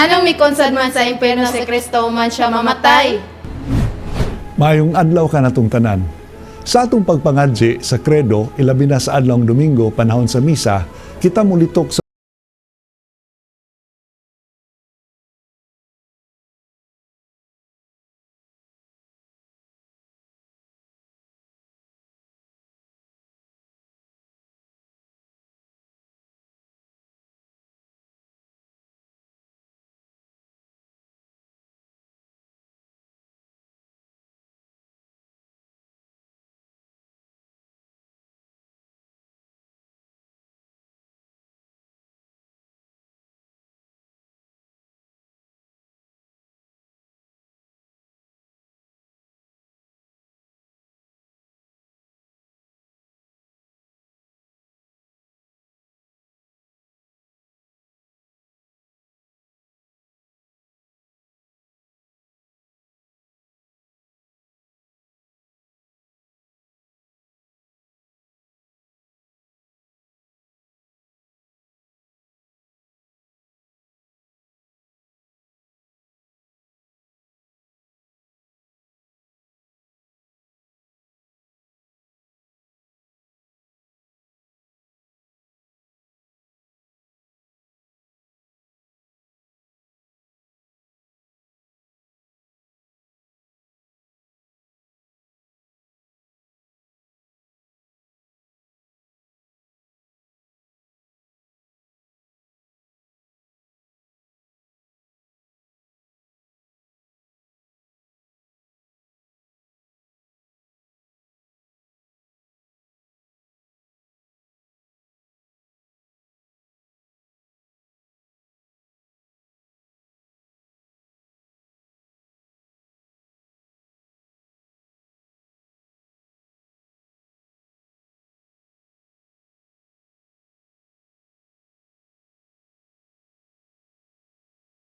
Anong mikonsad man sa impyerno si Kristo man siya mamatay? Mayong adlaw ka natong tanan. Sa atong pagpangadji sa kredo, ilabi na sa adlawng Domingo, panahon sa misa, kita mulitok sa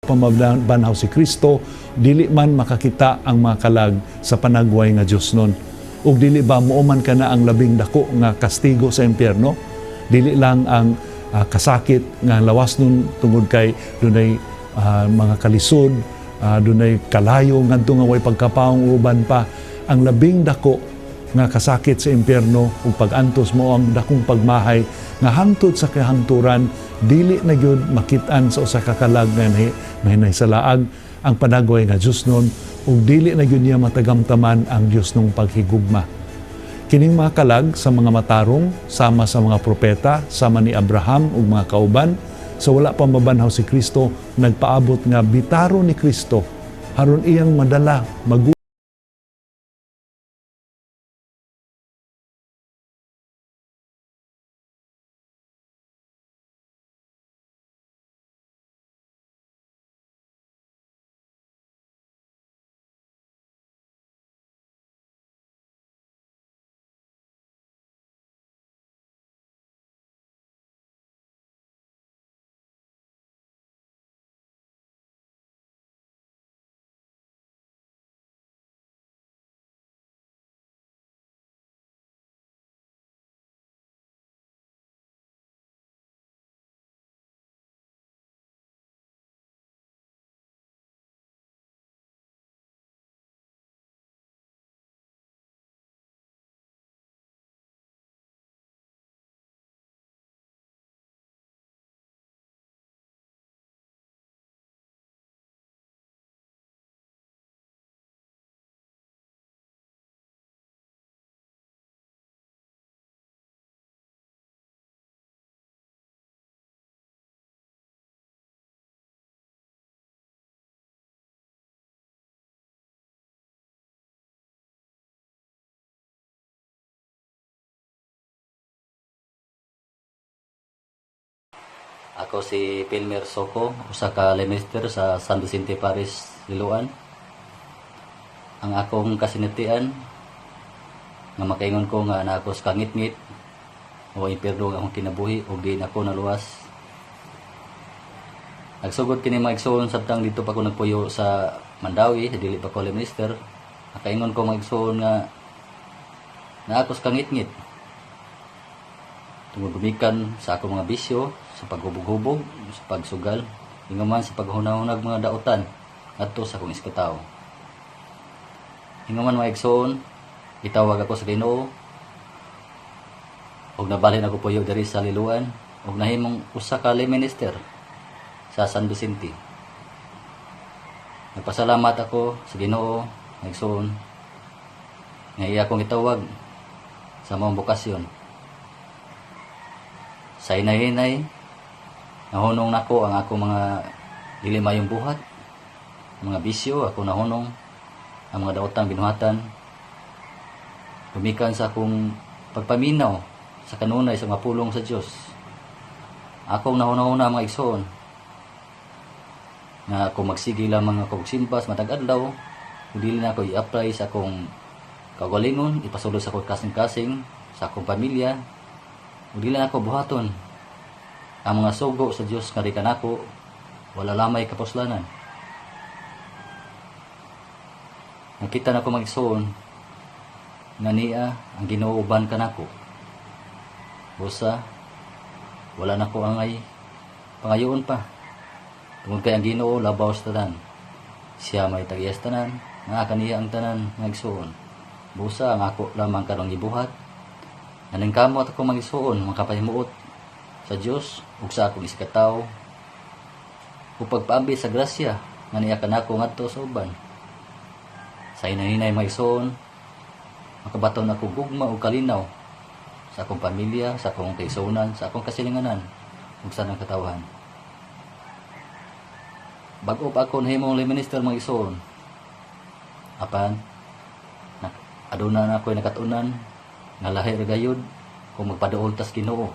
pamabanaw si Kristo, dili man makakita ang mga kalag sa panagway nga Dios nun. Ug dili ba muuman ka na ang labing dako nga kastigo sa impyerno? Dili lang ang kasakit nga lawas nun tungod kay dunay mga kalisod, dunay kalayo ngadto nga way pagkapaong uban pa. Ang labing dako nga kasakit sa impyerno ug pag-antos mo ang dakong pagmahay nga hangtod sa kahangturan, dili na gyud makit-an sa usa ka kalag nga nahisalaag ang panagway nga Dios nun, ug dili na gyud niya matagamtaman ang Dios nung paghigugma. Kining mga kalag sa mga matarong sama sa mga propeta, sama ni Abraham ug mga kauban, sa wala pa mabanhaw si Kristo, nagpaabot nga bitaro ni Kristo aron iyang madala Ako si Pilmer Soko, usa ka minister sa San Vicente Parish, Liloan. Ang akong kasinatian nga makaingon ko nga na ako sa kangit-ngit o impyerno nga akong kinabuhi ug di na ako naluwas. Nagsugod kini mga igsoon sabtang dito pa ko nagpuyo sa Mandawi, dili pa ko minister. Nakaingon ko mga igsoon nga na ako sa kangit-ngit tungod gumikan sa akong mga bisyo, sa paghubog-hubog, sa pagsugal, Hingaman sa paghunahunag mga dautan ngadto sa akong iskataw. Hingaman mga igsoon, itawag ako sa Ginoo ug nabalhin ako puyo diri sa Liloan ug nahimong usa ka lay minister sa San Vicente. Nagpasalamat ako sa Ginoo, mga igsoon, nga iya akong itawag sa mong bukasyon. Sa hinay-hinay, nahunong nako ang ako mga dili mayong buhat, mga bisyo, ako nahunong ang mga daotang binuhatan. Gumikan sa akong pagpaminaw sa kanunay sa mga pulong sa Dios. Akong nahuna-una mga igsoon nga ako magsige lamang ako simpas matag adlaw, dili na ako i-apply sa akong kaugalingon, ipasulod sa akong kasing-kasing sa akong pamilya. Dili na ako buhaton ang mga sugo sa Dios nga rikan ako, wala lamay kapuslanan. Nakita na ko mag-igsoon nga niya ang Ginoo-uban kanako. Busa wala na ko angay pangayoon pa. Tungod kay ang Ginoo labaw sa tanan. Siya may tagiyas tanan, nga kaniya ang tanan nga igsoon. Busa ang ako lamang karong gibuhat. Naningkamot ako mag-igsoon, makapahimuot sa Dios ug sa akong iskataw. Ug pagpaambi sa grasya nga niya kanako ngadto sa uban. Sa hinay-hinay mag-igsoon, makabaton ako gugma ug kalinaw sa akong pamilya, sa akong kaigsuonan, sa akong kasilinganan ug sa nang katawhan. Bago pa ako nahimong lay minister mga igsoon, apan aduna na ako'y nakatunan nga lahi ra gayud kung magpaduol tas Ginoo.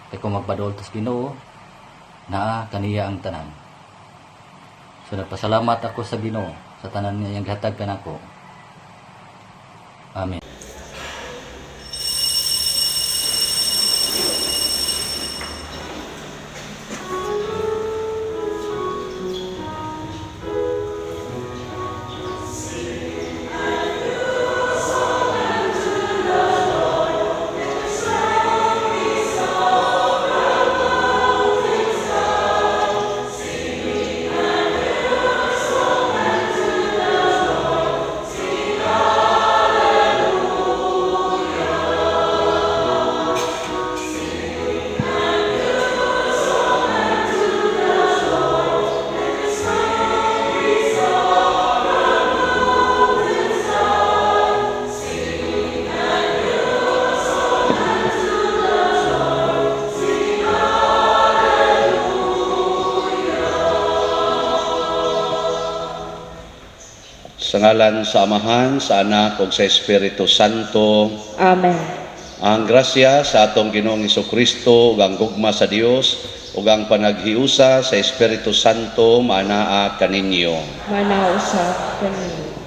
Kay kung magpaduol tas Ginoo, naa kaniya ang tanan. So nagpasalamat ako sa Ginoo sa tanan nga iyang gihatag kanako. Amen. Sa ngalan sa Amahan, sa Anak, ug sa Espiritu Santo. Amen. Ang grasya sa atong Ginoong Hesukristo, ug ang gugma sa Dios, ug ang panaghiusa sa Espiritu Santo manaa kaninyo. Manausa kaninyo.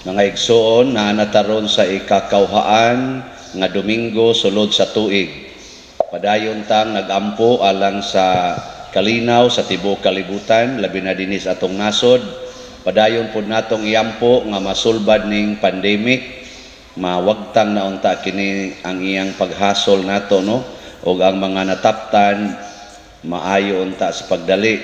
Mga igsoon, naanataron sa ikakauhaan nga Domingo sulod sa tuig. Padayon tang nagampo alang sa kalinaw sa tibuok kalibutan, labi na dinis atong nasod. Padayon po natong iyampo nga masulbad ning pandemic, mawagtang na unta kini ang iyang paghasol nato, no? O ang mga nataptan, maayo unta sa pagdali.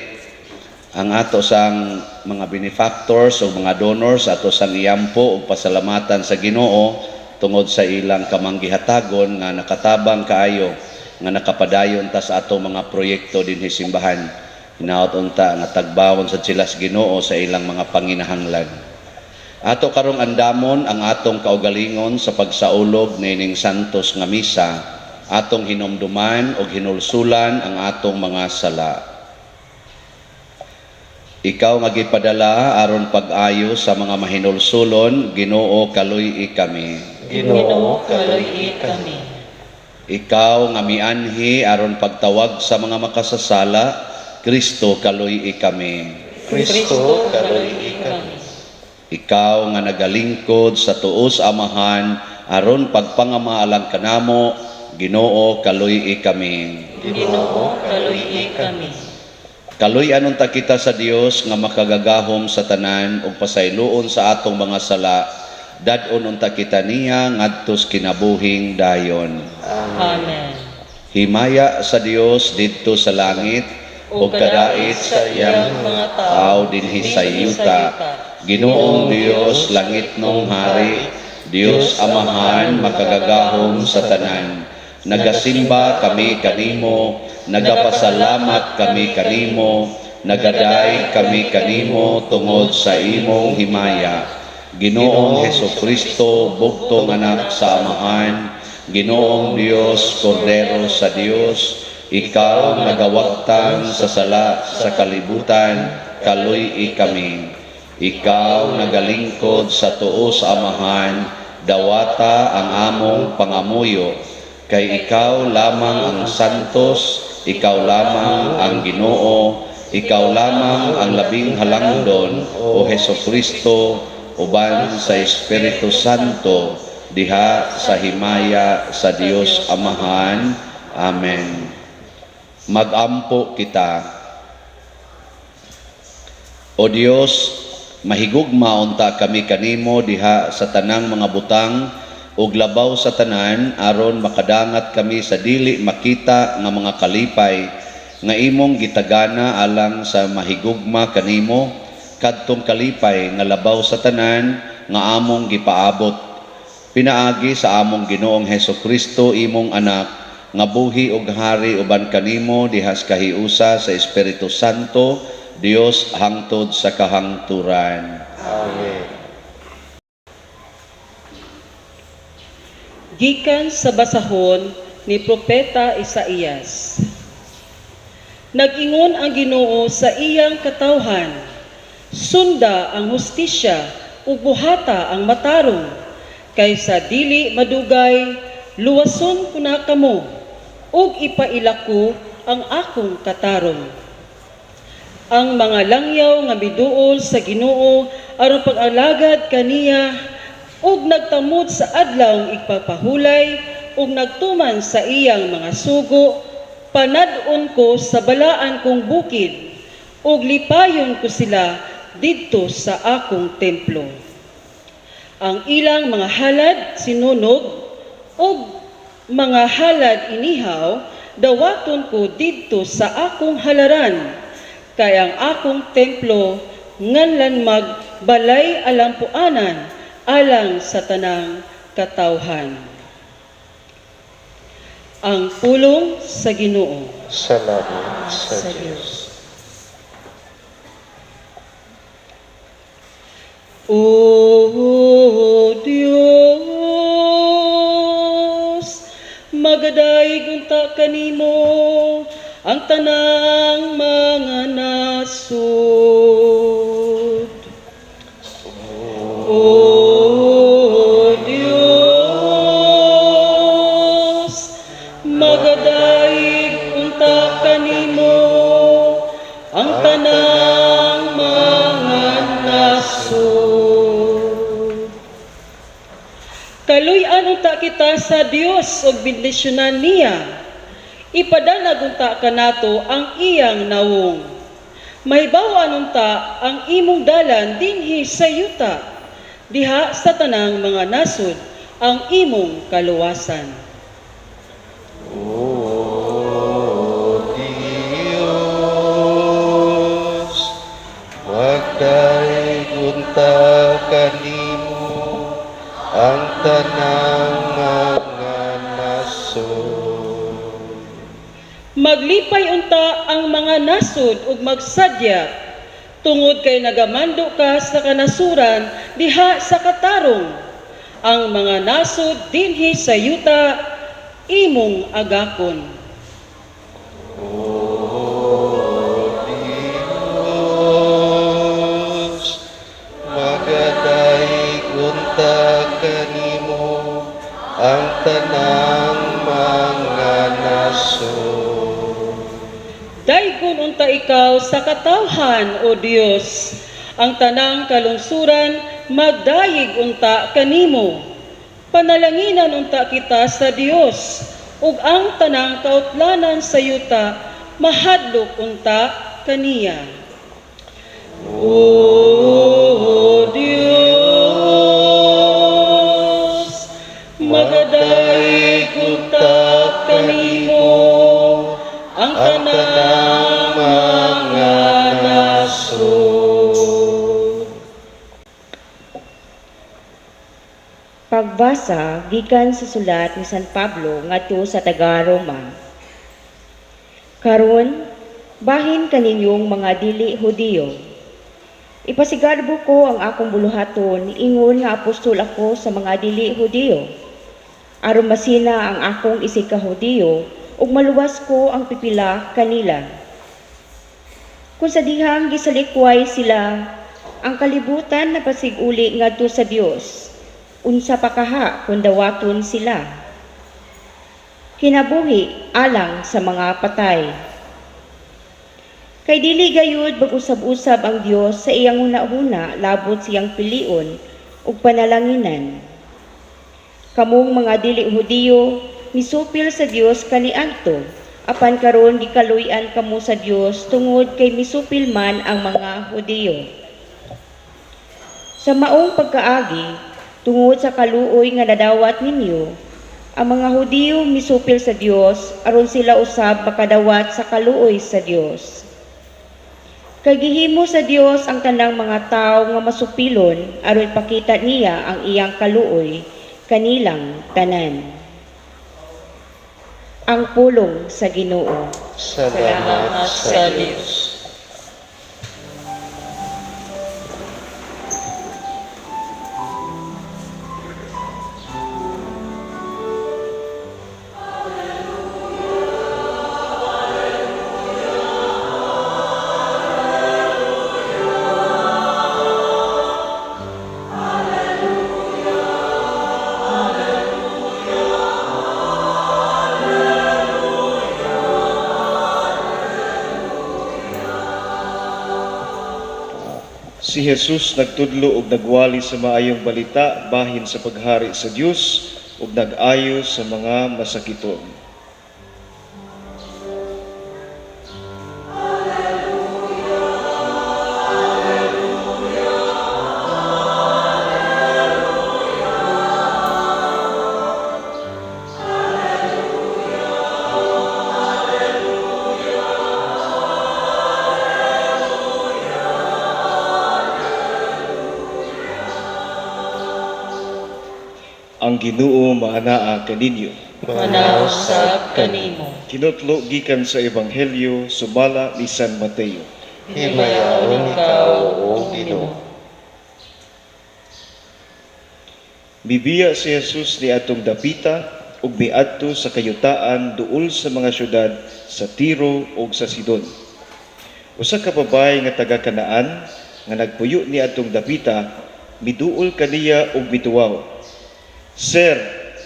Ang ato sang mga benefactors o mga donors, ato sang iyampo o pasalamatan sa Ginoo tungod sa ilang kamanggihatagon nga nakatabang kaayo, nga nakapadayon ta sa ato mga proyekto dinhi simbahan. Hinaot unta nga tagbawon sa silas Ginoo sa ilang mga panginahanglan. Ato karong andamon ang atong kaugalingon sa pagsaulog nining santos nga misa, atong hinumduman o hinulsulan ang atong mga sala. Ikaw nga gipadala aron pag-ayo sa mga mahinulsulon, Ginoo kaluy-i kami. Ginoo kaluy-i kami. Ikaw nga mianhi aron pagtawag sa mga makasasala, Kristo kaluy-i kami. Kristo kaluy-i kami. Ikaw nga nagalingkod sa tuos Amahan aron pagpangamaalang kanamo, Ginoo kaluy-i kami. Ginoo kaluy-i kami. Kaluy-anon ta kita sa Dios nga makagagahom sa tanan ug pasayloon sa atong mga sala, dad-on unta kita niya ngadtos kinabuhing dayon. Amen. Himaya sa Dios didto sa langit o kadait sa iyang mga tao dinhi sa yuta. Ginoong Dios langit nong hari, Dios Amahan makagagahom sa tanan. Nagasimba kami kanimo, nagapasalamat kami kanimo, nagaday kami kanimo tungod sa imong himaya. Ginoong Hesukristo, bugtong anak sa Amahan, Ginoong Dios, Kordero sa Dios, ikaw nagawagtang sa sala sa kalibutan, kaluy kami. Ikaw nagalingkod sa tuo sa Amahan, dawata ang among pangamuyo. Kay ikaw lamang ang santos, ikaw lamang ang Ginoo, ikaw lamang ang labing halangdon, o Hesukristo, uban sa Espiritu Santo, diha sa himaya sa Dios Amahan. Amen. Magampo kita. O Dios, mahigugma unta kami kanimo diha sa tanang mga butang ug labaw sa tanan aron makadangat kami sa dili makita nga mga kalipay nga imong gitagana alang sa mahigugma kanimo kadtong kalipay nga labaw sa tanan nga among gipaabot. Pinaagi sa among Ginoong Hesukristo imong anak nga buhi ug hari uban kanimo dihas kahiusa sa Espiritu Santo, Dios hangtod sa kahangturan. Amen. Gikan sa basahon ni Propeta Isaías. Nag-ingon ang Ginoo sa iyang katawhan, sunda ang hustisya ug buhata ang matarong, kaysa dili madugay, luwason ko na kamo, ug ipailako ang akong katarong. Ang mga langyaw nga miduol sa Ginoo aron pag-alagad kaniya, ug nagtamod sa adlawng igpapahulay, ug nagtuman sa iyang mga sugo, panad-on ko sa balaan kong bukid, ug lipayon ko sila didto sa akong templo. Ang ilang mga halad sinunog, ug mga halad inihaw, dawaton ko didto sa akong halaran, kay ang akong templo nganlan magbalay alampuanan, alang sa tanang katawhan. Ang pulong sa Ginoo. Salamat sa Diyos. O Dios, magadaig unta kanimo ang tanang mga nasud. O Dios, magadaig unta kanimo ang tanang mga nasud. Kaluy-an unta kita sa Dios ug bendisyonan niya. Ipadanag unta kanato ang iyang nawong. Mahibawan unta ang imong dalan dinhi sa yuta, diha sa tanang mga nasud ang imong kaluwasan. O Diyos, magdaig unta kanimo ang tanang mga nasod. Maglipay unta ang mga nasud ug magsadya, tungod kay nagamando ka sa kanasuran diha sa katarong. Ang mga nasud dinhi sa yuta imong agakon. O Diyos, magadaig unta kanimo ang tanang mga nasod. Daygon unta ikaw sa katawhan, O Dios, ang tanang kalungsuran magdayig unta kanimo. Panalanginan unta kita sa Dios, ug ang tanang kautlanan sa yuta mahadlok unta kaniya. O Dios, magdayig unta kanimo ang tanang Pagbasa gikan sa sulat ni San Pablo ngadto sa taga-Roma. Karon, bahin kaninyong mga dili Hudiyo. Ipasigarbo ko ang akong buluhaton ingon nga apostol ako sa mga dili Hudiyo. Aron masina ang akong isig ka Hudiyo ug maluwas ko ang pipila kanila. Kung sa dihang gisalikway sila, ang kalibutan na pasiguli ngadto sa Dios. Unsa pa kaha kung dawaton sila. Kinabuhi alang sa mga patay. Kay dili gayud mag-usab-usab ang Dios sa iyang hunahuna labot siyang pilion ug panalanginan. Kamong mga dili Hudiyo misupil sa Dios kaniadto apan karon gikaluy-an kamo sa Dios tungod kay misupil man ang mga Hudiyo. Sa maong pagkaagi tungod sa kaluoy nga nadawat ninyo, ang mga Hudiyo misupil sa Dios aron sila usab makadawat sa kaluoy sa Dios. Kay gihimo sa Dios ang tanang mga tawo nga masupilon aron ipakita niya ang iyang kaluoy kanilang tanan. Ang pulong sa Ginoo. Salamat sa Diyos. Si Jesus nagtudlo ug nagwali sa maayong balita bahin sa paghari sa Dios ug nag-ayo sa mga masakiton. Ang Ginoo maanaa kaninyo. Manausab kanimo. Kinutlo gikan sa Ebanghelyo sumala ni San Mateo. Himayaon ikaw, O Ginoo. Mibiya si Jesus ni atong dapita ug miadto sa kayutaan duol sa mga syudad sa Tiro ug sa Sidon. Usa ka babae nga taga Kanaan nga nagpuyo ni atong dapita, miduol kaniya ug mituwaw. Sir,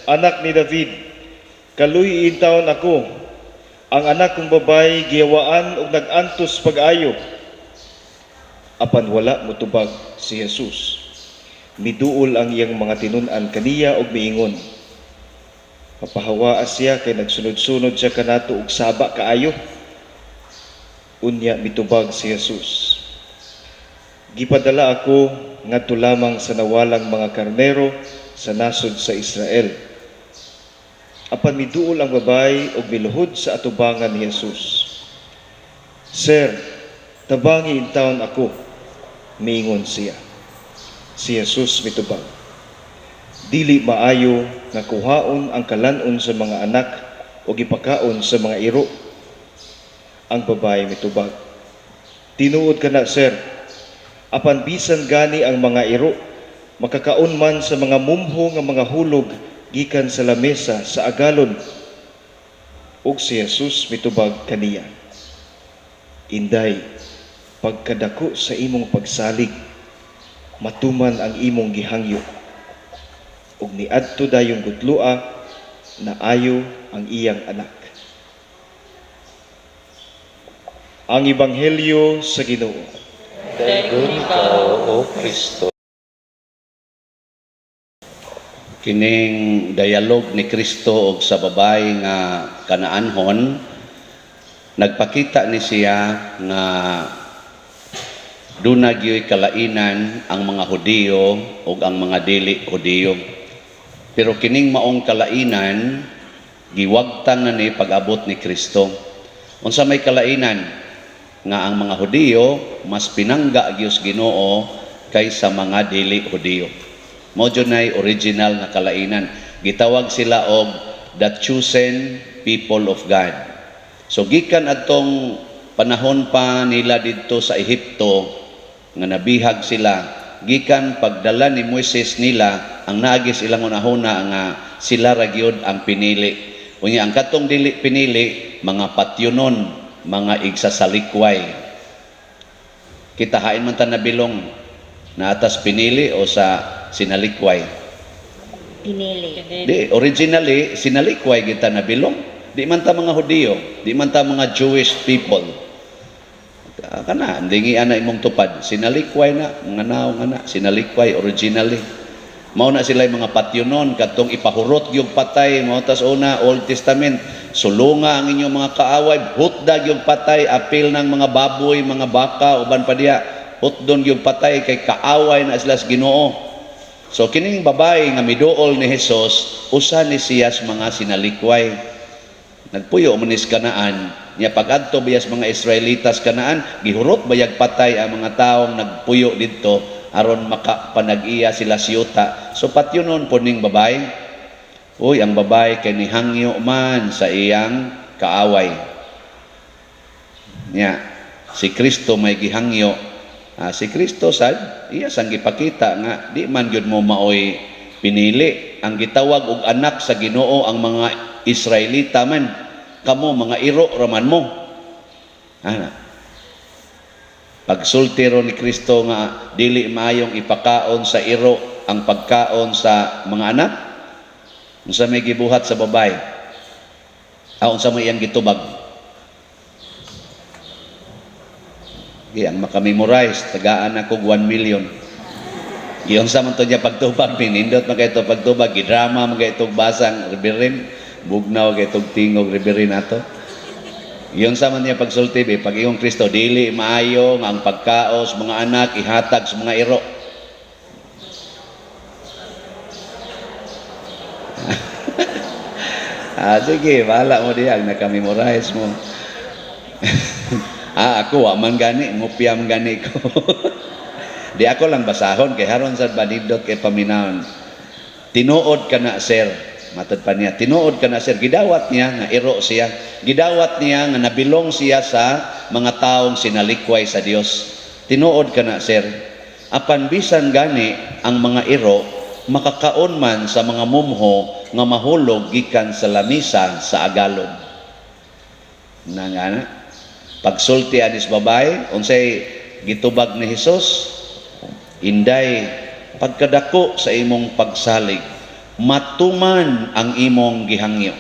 anak ni David, kaluy intawon ako. Ang anak kong babay giyawaan ug nag-antos pag-ayo. Apan wala motubag si Jesus. Miduol ang iyang mga tinun-an kaniya ug miingon. Papahawaa siya kay nagsunod-sunod siya kanato ug saba kaayo. Unya mitubag si Jesus. Gipadala ako ngadto lamang sa nawalang mga karnero sa nasod sa Israel. Apan miduol ang babay ug miluhod sa atubangan ni Jesus. Sir, tabangi intawon ako, miingon siya. Si Jesus mitubag. Dili maayo nga kuhaon ang kalanon sa mga anak o gipakaon sa mga iro. Ang babae mitubag. Tinuod ka na, sir. Apan bisan gani ang mga iro, makakaon man sa mga mumho nga mga hulog gikan sa lamesa sa agalon. Ug si Jesus mitubag kaniya. Inday, pagkadako sa imong pagsalig, matuman ang imong gihangyo. Ug niadto dayong gudloa na ayo ang iyang anak. Ang Ebanghelyo sa Ginoo. Dayon ikaw, O Kristo. Kining dialog ni Kristo og sa babae nga Kanaanhon, nagpakita ni siya nga duna gyoy kalainan ang mga Hudiyo ug ang mga dili Hudiyo. Pero kining maong kalainan giwagtang na ni pag-abot ni Kristo. Unsa may kalainan nga ang mga Hudiyo mas pinangga gyud Ginoo kaysa mga dili Hudiyo. Mao jud nay original nga kalainan. Gitawag sila og the chosen people of God. So gikan atong panahon pa nila didto sa Ehipto nga nabihag sila, gikan pagdala ni Moises nila ang naagis ilang unahuna nga sila ra gyud ang pinili. Unya ang katong dili pinili mga patyunon, mga igsasalikway. Kita hain man ta nabilong na atas pinili o sa sinalikway. Pinili. Di originally sinalikway kita nabilong. Di man ta mga Hudiyo, di man ta mga Jewish people. Kana ndingi ana imong tupad, sinalikway na mga naong ana, sinalikway originally. Mao na sila mga patyunon kadtong ipahurot gyud patay mao tas una Old Testament. Sulunga ang inyong mga kaaway, hutdag yung patay, apil ng mga baboy, mga baka, uban pa diya, hutdon yung patay kay kaaway na sila sa Ginoo. So kining babae nga miduol ni Hesus, usa ni siyas mga sinalikway. Nagpuyo man is Kanaan, niya pag-adto biyas mga Israelitas Kanaan, gihurot bayag patay ang mga taong nagpuyo didto aron makapanag-iya sila siyuta. So patyunon po ning babae. Uy, ang babae kay nihangyo man sa iyang kaaway. Nya, si Kristo may gihangyo. Si Kristo sad, iya sang gipakita nga di man gyud mo maoy pinili. Ang gitawag og anak sa Ginoo ang mga Israelita man, kamo mga iro raman mo. Pagsultiro ni Kristo nga dili maayong ipakaon sa iro ang pagkaon sa mga anak. Unsa may gibuhat sa babae? Unsa may iyang gitubag? Ang makamemorize, tagaan ako 1 million. Iyon sa man to niya pagtubag, pinindot man kayo pagtubag, gidrama man kayo basang reberin, bugnaw kayo tingog reberin ato. Iyon sa man niya pagsulti, pag iyong Kristo, dili maayo nga ang pagkaos, mga anak, ihatag sa mga iro. Sige, bahala mo diyan, nakamemorize mo. Ako, man gani, ngupya man gani ko. Di ako lang basahon, kay haron sa banidot kay paminahon. Tinuod ka na, sir. Matad pa niya, tinuod ka na, sir. Gidawat niya, nga iro siya. Gidawat niya, nga nabilong siya sa mga taong sinalikway sa Dios. Tinuod ka na, sir. Apan bisan gani, ang mga iro, makakaon man sa mga mumho nga mahulog gikan sa lamisa sa agalon. Nangana pagsulti anis babae unsay gitubag ni Hesus, inday pagkadako sa imong pagsalig matuman ang imong gihangyo.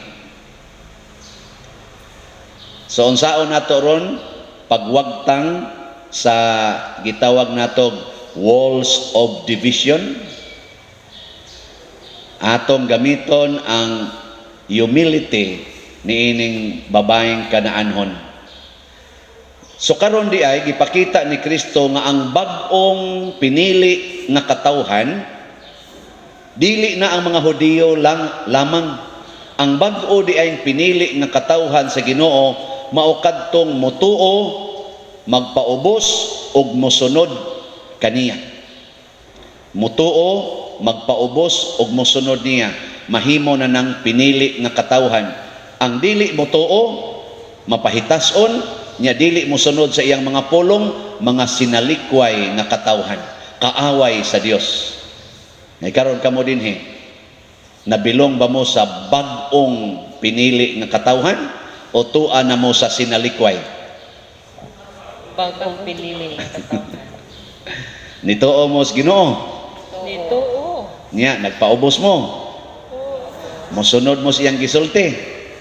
So unsaon nato ron pagwagtang sa gitawag natog walls of division. Atong gamiton ang humility niining babaeng Kanaanhon. So karon di ay gipakita ni Kristo nga ang bag-ong pinili nga katawhan dili na ang mga Hudiyo lamang. Ang bag-o di ay pinili nga katawhan sa Ginoo mao kadtong motuo, magpaubos ug mosunod kaniya. Motuo, magpaubos ug mosunod niya, mahimo na nang pinili nga katawhan. Ang dili motuo, mapahitason niya, dili mosunod sa iyang mga pulong, mga sinalikway nga katawhan, kaaway sa Dios. Ngay karon kamo dinhi, nabilong ba mo sa bag-ong pinili nga katawhan o tuwa na mo sa sinalikway? Bagong pinili nga katawhan. Nituo mo sa Ginoo. Nituo. Niya, nagpaubos mo. Mosunod mo siyang gisulti.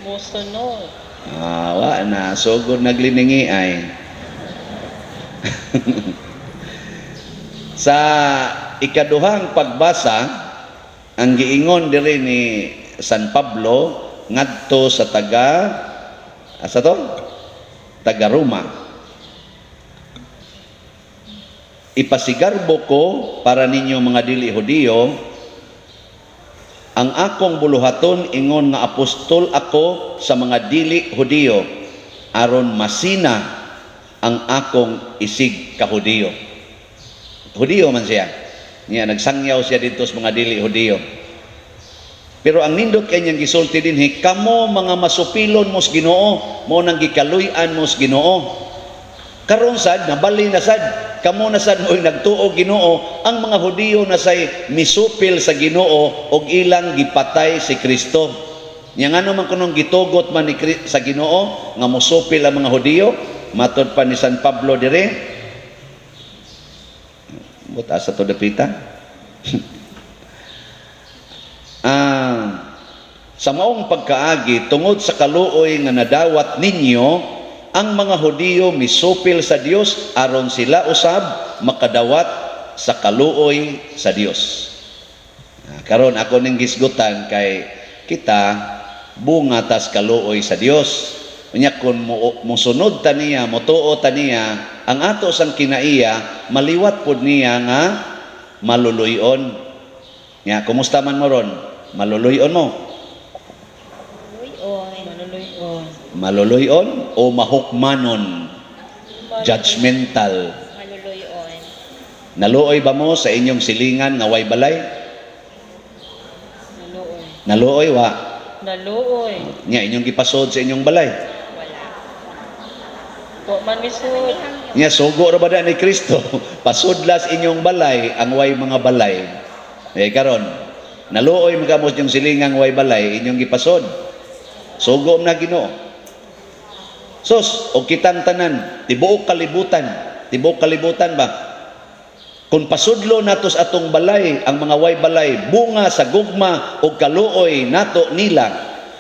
Mosunod. Wa na, sugod nagliningi ay. Sa ikaduhang pagbasa, ang giingon diri ni San Pablo ngadto sa taga Roma. Ipasigarbo ko para ninyo mga dili Hudiyo ang akong buluhaton ingon nga apostol ako sa mga dili Hudiyo aron masina ang akong isig ka Hudiyo. Hudiyo man siya. Niya nagsangyaw siya dito sa mga dili Hudiyo. Pero ang nindot kanyang gisulti dinhi, kamo mga masupilon mos Ginoo, mo nang gikaluy-an mos Ginoo. Karon sad nabali na sad, kamo na sad mo'y nagtuo Ginoo, ang mga Hudiyo na say misupil sa Ginoo og ilang gipatay si Kristo. Nya ngano man kunong gitugot man sa Ginoo nga mosupil ang mga Hudiyo, matud pa ni San Pablo dire. Buta sa to dapita. Sa maong pagkaagi tungod sa kaluoy nga nadawat ninyo, ang mga Hudiyo misupil sa Dios aron sila usab makadawat sa kaluoy sa Dios. Karon ako ning gisgutan kay kita bunga tas kaluoy sa Dios. Unya kun mosunod ta niya, motuo ta niya, ang ato sang kinaiya maliwat pud niya nga maluluyon. Nya kumusta man mo ron? Maluluyon mo? Maluluyon o mahukmanon? Judgmental. Naluoy ba mo sa inyong silingan nga way balay? Naluoy wa? Naluoy. Nya inyong gipasod sa inyong balay? Po man misud. Nya sugo ra ba da ni Kristo? Pasudlas inyong balay ang way mga balay. Karon, naluoy mga mos yung silingang way balay inyong gipasod. Sugo na Ginoo. Sos, o kitang tanan, tibuok kalibutan ba? Kung pasudlo natos atong balay, ang mga way balay, bunga sa gugma o kaluoy nato nila,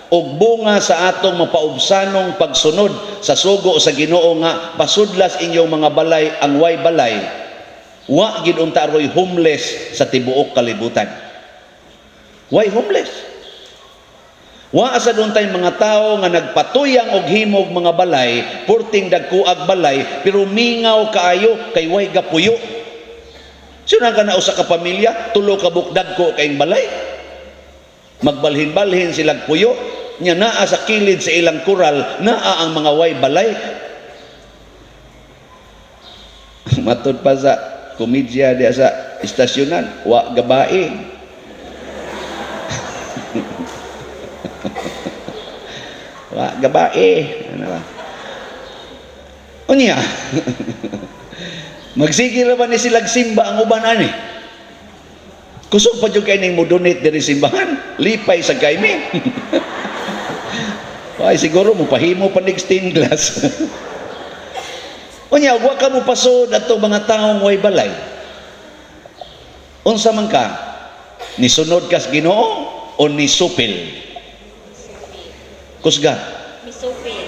o bunga sa atong mapaubsanong pagsunod sa sugo sa Ginoo nga pasudlas inyong mga balay ang way balay, wa gid unta roy homeless sa tibuok kalibutan. Why homeless? Wa asa doon tayong mga tao nga nagpatuyang og himog mga balay, purting dagkuag balay, pero mingaw kaayo kay way gapuyo. Sino ka na usa ka pamilya, tulo ka bukdag ko kayong balay. Magbalhin-balhin silang puyo, nya naa sa kilid sa ilang kural, naa ang mga way balay. Matod pa sa komedya diya sa istasyonan, wa gabae. Wa gabae, ano ba? Unya. Magsigil ra ba ni silang simba ang uban ani? Kusog pa jud kay ning mo donate diri simbahan, lipay sa kaymi. Ay siguro mo pahimo pa nig stained glass. Unya, wa ka mo pasod ato mga taong way balay. Unsa man ka? Nisunod ka sa Ginoo o nisupil? Kusga? Nisupil.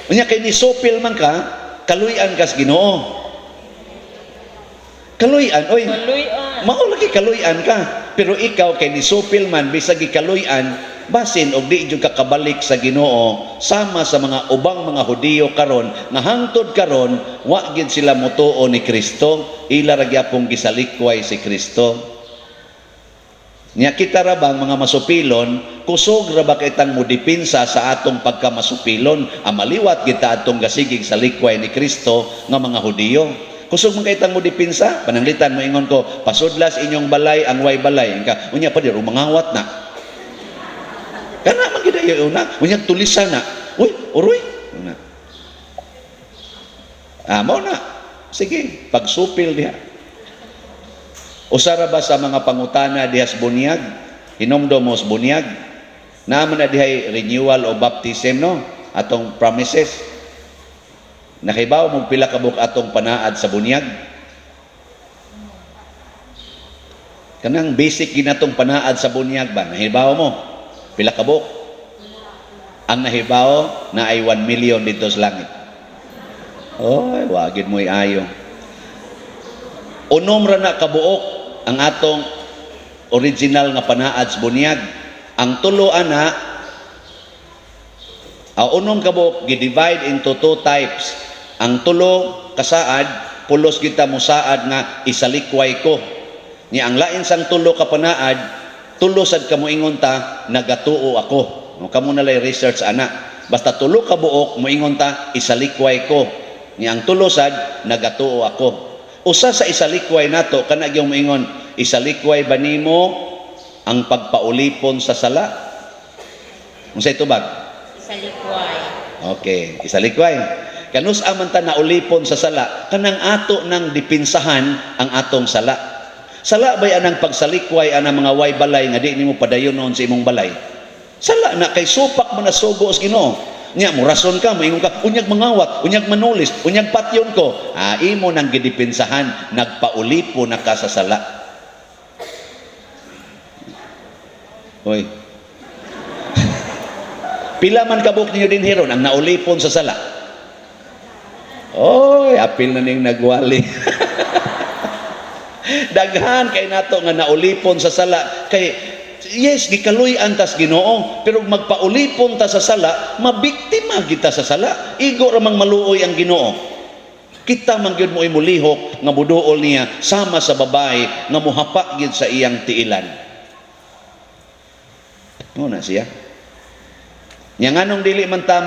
Unya kay nisupil man ka, kaluy-an ka sa Ginoo. Kaluy-an, oy. Kaluy-an. Mao lagi kaluy-an ka. Pero ikaw kay nisupil man bisag gikaluy-an, basin og di jud ka kabalik sa Ginoo sama sa mga ubang mga Hudiyo karon nga hangtod karon wa gid sila motuo ni Kristo, ila ra gyapon gisalikway si Kristo. Nya kita ra bang mga masupilon, kusog ra ba kitang modipinsa sa atong pagkamasupilon, amaliwat kita atong gasigig sa likway ni Kristo nga mga Hudiyo. Kusog man kitang modipinsa, pananglitan mo ingon ko, pasudlas inyong balay ang way balay. Ka, unya pa diro mangawat na. Kana man gid ayo una, unya tulisan na. Uy, uroy. Una. Mao na. Sige, pagsupil diha. Usara ba sa mga pangutana dihas bunyag, hinomdomos bunyag, naman na dihay renewal o baptism no, atong promises. Nakibaw mong pila kabuk atong panaad sa bunyag. Kanang basic ginatong panaad sa bunyag ba, nahibaw mo pila kabuk? Ang nahibaw na ay 1 million dito sa langit. Oy, wagid mo'y ayo. Unom ra na kabuok ang atong original nga panaad sa bunyag. Ang tulo ana, unom kabuok gi-divide into 2 types. Ang tulo kasaad, pulos kita musaad nga isalikway ko. Ni ang lain sang tulo ka panaad, tulo sad kamo ingon ta nagatuo ako. No kamo na lay research ana. Basta tulo ka buok moingon ta isalikway ko. Ni ang tulo sad nagatuo ako. Usa sa isalikway nato kana gyud moingon Isalikway ba nimo ang pagpaulipon sa sala? Unsay tubag? Isalikway. Okay, isalikway. Kanus aman ta naulipon sa sala, kanang ato nang dipinsahan ang atong sala. Sala ba'y anang pagsalikway anang mga way balay nga di nimo padayon noon sa imong balay? Sala na kay supak man na sugo sa Ginoo. Nya mo rason ka, moingon ka, unyag mangawat, unyag manulis, unyag patyon ko. Imo nang gidipinsahan, nagpaulipo na ka sa sala. Hoy. Pila man kabuk ninyo din hiron ang naulipon sa sala. Oy, apil na ning nagwali. Daghan kay nato nga naulipon sa sala kay yes, gikaluy-an tas Ginoo, pero magpaulipon ta sa sala, mabiktima kita sa sala. Igo ramang maluoy ang Ginoo. Kita man gyud mo imulihok nga muduol niya sama sa babae nga muhapa gyud sa iyang tiilan. Mo na siya. Nya nganong dili man ta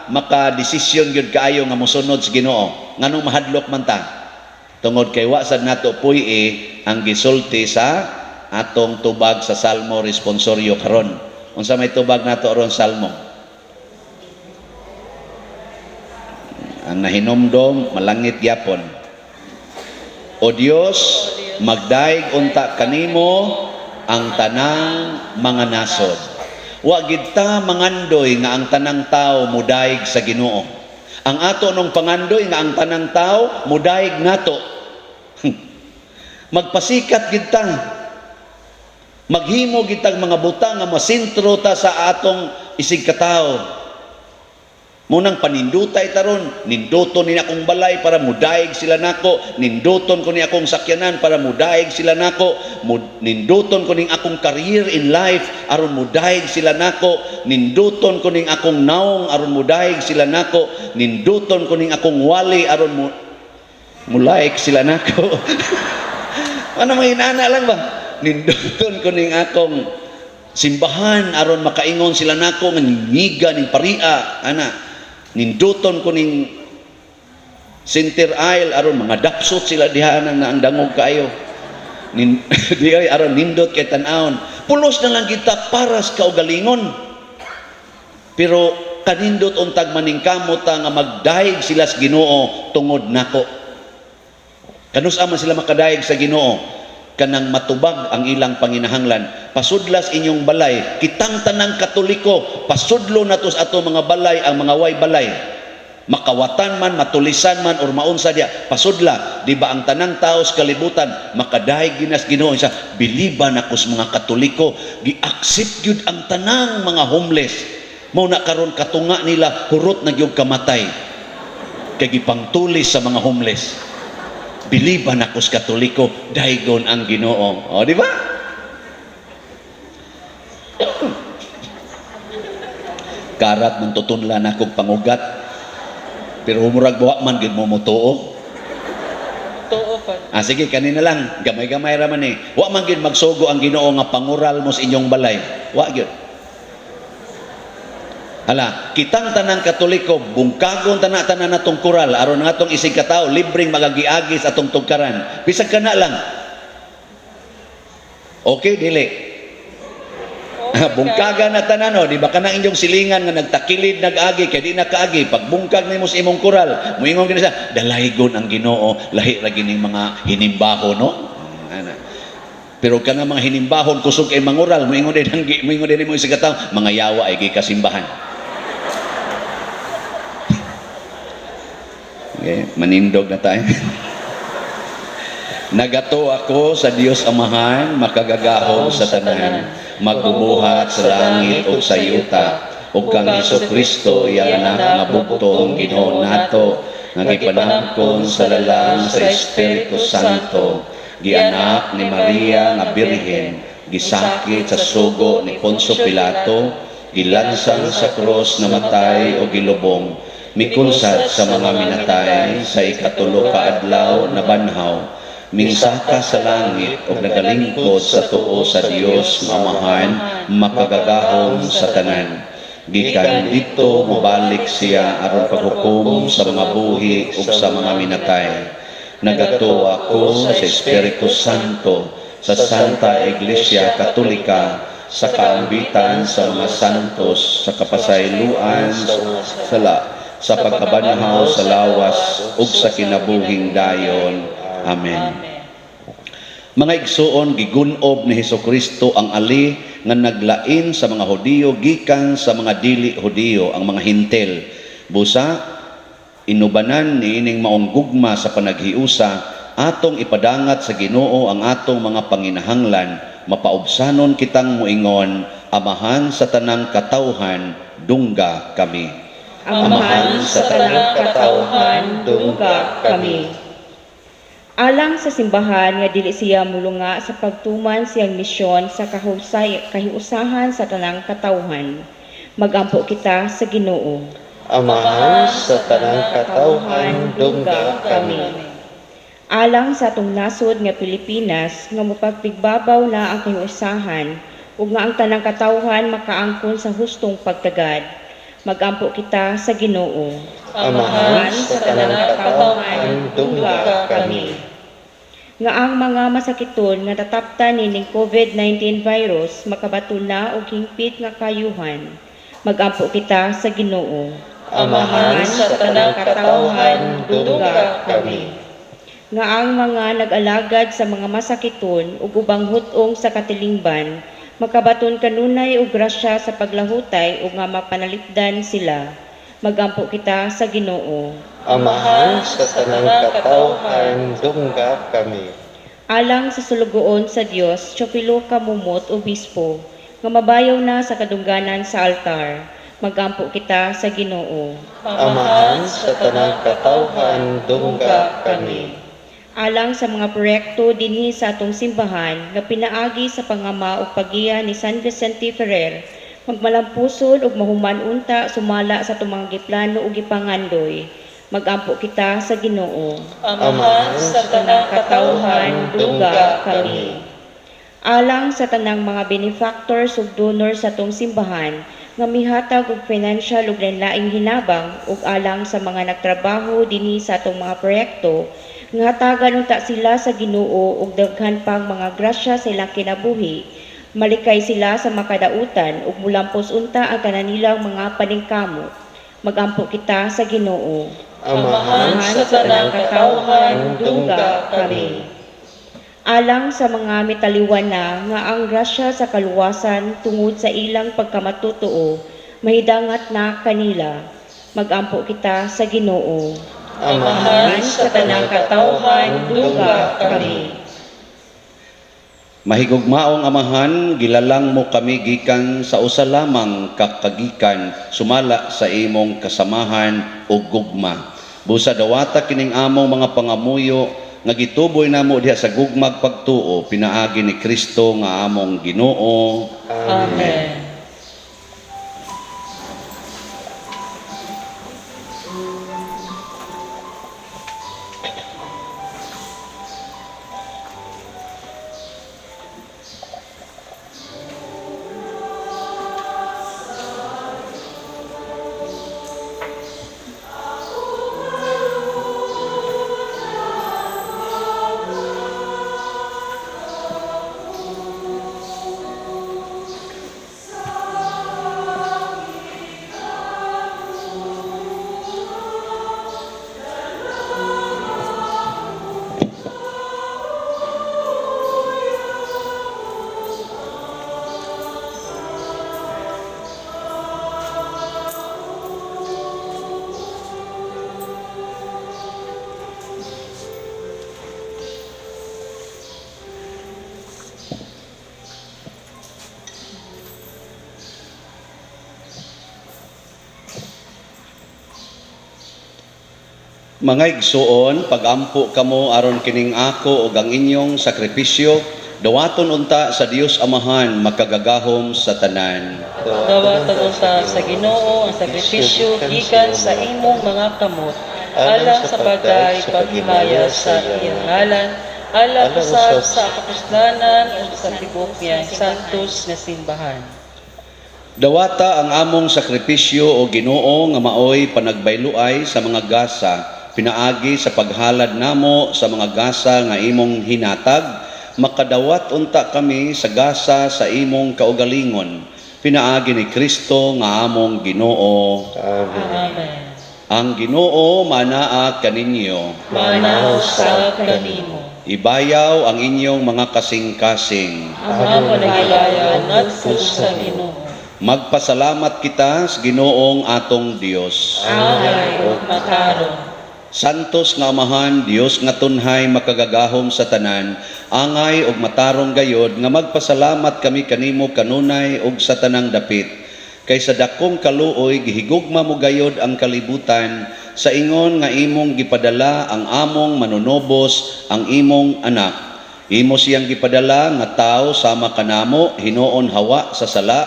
maka desisyon gyud kaayo nga mosunod sa Ginoo, nganong mahadlok man ta? Tungod kay wa sad nato puy ang gisulti sa atong tubag sa Salmo responsoryo karon. Unsa may tubag nato aron Salmo? Ang nahinomdom malangit gyapon. O Dios, magdaig unta kanimo ang tanang mga nasod. Wa gid ta mangandoy nga ang tanang tawo mudaig sa Ginoo. Ang ato nung pangandoy nga ang tanang tawo mudaig nato. Magpasikat gid ta. Maghimo gid tag mga butang nga masintro ta sa atong isig katawo. Munang panindutay taron, ninduton ni akong balay para mudaig sila nako, ninduton ko ni akong sakyanan para mudaig sila nako, ninduton ko ning akong career in life aron mudaig sila nako, ninduton ko ning akong naong aron mudaig sila nako, ninduton ko ning akong wali aron mulaik sila nako. Ano may inana lang ba? Ninduton ko ning akong simbahan aron makaingon sila nako nga ngiga ning paria ana. Ninduton ko ning center aisle aron mga dapsot sila diha nang ang dangog kaayo. Di ay aron nindot kay tan-awon. Pulos na lang kita para sa kaugalingon. Pero kanindot untag maningkamot nga magdaig sila sa Ginoo tungod nako. Kanus-a man sila makadaig sa Ginoo kanang matubag ang ilang panginahanglan. Pasudlas inyong balay, kitang tanang Katoliko, pasudlo nato sa ato mga balay ang mga way balay. Makawatan man, matulisan man or maunsa dia, pasudla, di ba ang tanang tao sa kalibutan makadaig ginas Ginoo sa biliban ako sa mga Katoliko, gi-accept gyud ang tanang mga homeless. Mao na karon katunga nila hurot na gyud kamatay. Kay gipangtulis sa mga homeless. Biliban ako sa Katoliko, daigon ang Ginoo. O, di ba? Karat man tutunlan akong pangugat. Pero humurag buwak man, gid mo mutuo. Too pa. Sige, kanina lang. Gamay-gamay raman eh. Wa man gid magsugo ang Ginoo nga pangural mo sa inyong balay. Wa gyud. Hala, kitang tanang Katoliko, bungkagon tanan natong kural, aron natong isig katao, libreng magagiagis atong tugkaran. Bisag kana lang. Okay, dili. Bungkagan na tanan, di ba kanang inyong silingan nga nagtakilid, nag-agi, kay di nakaagi, pagbungkag nimo sa imong kural, moingon gini sa, dalaygon ang Ginoo, lahi ra gining mga hinimbaho, no? Pero kana mga hinimbahon kusog kay mangural, moingon din mo isig katao, mga yawa ay gikasimbahan. Okay, manindog na tayo. Nagato ako sa Dios Amahan, makagagahom sa tanan, magbubuhat sa langit o sa yuta, o kang Jesucristo, yang anak nga bugtong Ginoo nato, nga gipanangkon sa lalang sa Espiritu Santo, gianak ni Maria nga Birhen, gisakit sa sugo ni Poncio Pilato, gilansang sa krus na matay o gilubong, mikunsat sa mga minatay sa ikatulo ka adlaw na banhaw, minsaka sa langit o nagalingkod sa tuo sa Dios Amahan, makagagahom sa tanan. Gikan dito mabalik siya aron paghukom sa mga buhi o sa mga minatay. Nagato ako sa Espiritu Santo sa Santa Iglesia Katolika, sa kaambitan sa mga santos, sa kapasayloan sa mga sala, sa pagkabanhaw sa lawas, ug sa kinabuhing dayon. Amen. Mga igsoon, gigunob ni Hesukristo ang ali nga naglain sa mga Hudiyo gikan sa mga dili Hudiyo, ang mga hintel. Busa, inubanan ni ining maong gugma sa panaghiusa, atong ipadangat sa Ginoo ang atong mga panginahanglan, mapaubsanon kitang muingon, Amahan sa tanang katawhan, dungga kami. Amahan sa tanang katawhan, dungga kami. Alang sa simbahan nga dili siya mulunga sa pagtuman siyang misyon sa kahiusahan sa tanang katawhan, magampo kita sa Ginoo. Amahan sa tanang katawhan, dungga kami. Alang sa atong nasod nga Pilipinas nga mapagpigbabaw na ang kahiusahan ug nga ang tanang katawhan makaangkon sa hustong pagtagad, magampo kita sa Ginoo. Amahan sa tanang katawhan, dungga kami. Nga ang mga masakiton nga tataptan nining COVID-19 virus makabato na og hingpit nga kayuhan, magampo kita sa Ginoo. Amahan sa tanang katawhan, dungga kami. Nga ang mga nag-alagad sa mga masakiton ug ubang hutong sa katilingban makabaton kanunay og grasya sa paglahutay ug nga mapanalikdan sila, magampo kita sa Ginoo. Amahan sa tanang katawhan, dungga kami. Alang sa sulugoon sa Dios, Teofilo Kamumot, Obispo, nga mabayaw na sa kadungganan sa altar, magampo kita sa Ginoo. Amahan sa tanang katawhan, dungga kami. Alang sa mga proyekto dinhi sa atong simbahan nga pinaagi sa pangama ug pagiya ni San Vicente Ferrer, magmalampusod ug mahuman unta sumala sa atong mga giplano ug gipangandoy, magampo kita sa Ginoo. Amahan sa tanang katawhan, dungga kami. Alang sa tanang mga benefactors ug donors sa atong simbahan nga mihatag og financial ug lain-laing hinabang ug alang sa mga nagtrabaho dinhi sa atong mga proyekto, nga hatagan unta sila sa Ginoo ug daghan pang mga grasya sa ilang kinabuhi, malikay sila sa makadautan ug mulampos unta ang kananilang mga paningkamot, magampo kita sa Ginoo. Amahan sa tanang katawhan, dungga kami. Alang sa mga mitaliwan na nga ang grasya sa kaluwasan tungod sa ilang pagkamatutuo, mahidangat na kanila, magampo kita sa Ginoo. Amahan sa tanang katawhan, dungga kami. Mahigugmaong Amahan, gilalang mo kami gikan sa usa lamang kakagikan, sumala sa imong kasamahan ug gugma. Busa dawata kining among mga pangamuyo nga gituboy namo diha sa gugmag pagtuo, pinaagi ni Kristo nga among Ginoo. Amen. Mga igsuon, pagampo kamo aron kining ako ug ang inyong sakripisyo, dawaton unta sa Dios Amahan makagagahom sa tanan. Dawatan unta sa Ginoo ang sakripisyo gikan sa imong mga kamot, alang sa pagday paghimaya sa iyang ngalan, alang usab sa kapuslanan ug sa tibok niyang santos nga simbahan. Dawata ang among sakripisyo o Ginoo nga maoy panagbayluay sa mga gasa, pinaagi sa paghalad namo sa mga gasa nga imong hinatag, makadawat unta kami sa gasa sa imong kaugalingon, pinaagi ni Kristo nga among Ginoo. Amen. Ang Ginoo manaa kaninyo. Manaw sa kanimo. Ibayaw ang inyong mga kasing-kasing. Ang panagilayan at sa Ginoo. Magpasalamat kita sa Ginoong atong Dios. Angay o makaron. Santos nga Amahan, Dios nga tunhay makagagahom sa tanan, angay og matarong gayod nga magpasalamat kami kanimo kanunay og sa tanang dapit. Kay sa dakong kaluoy gihigugma mo gayod ang kalibutan sa ingon nga imong gipadala ang among manunobos, ang imong anak. Imo siyang gipadala nga tao sama kanamo hinuon hawa sa sala,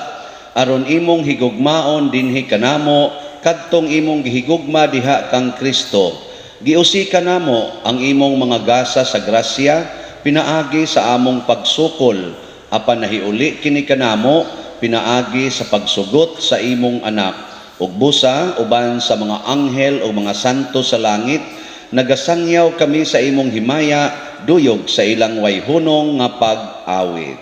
aron imong higugmaon dinhi kanamo kadtong imong gihigugma diha kang Kristo. Giusi kanamo ang imong mga gasa sa grasya pinaagi sa among pagsukol, apan nahiuli kini kanamo pinaagi sa pagsugot sa imong anak. Ug busa uban sa mga anghel o mga santo sa langit, nagasangyaw kami sa imong himaya duyog sa ilang wayhunong nga pag-awit.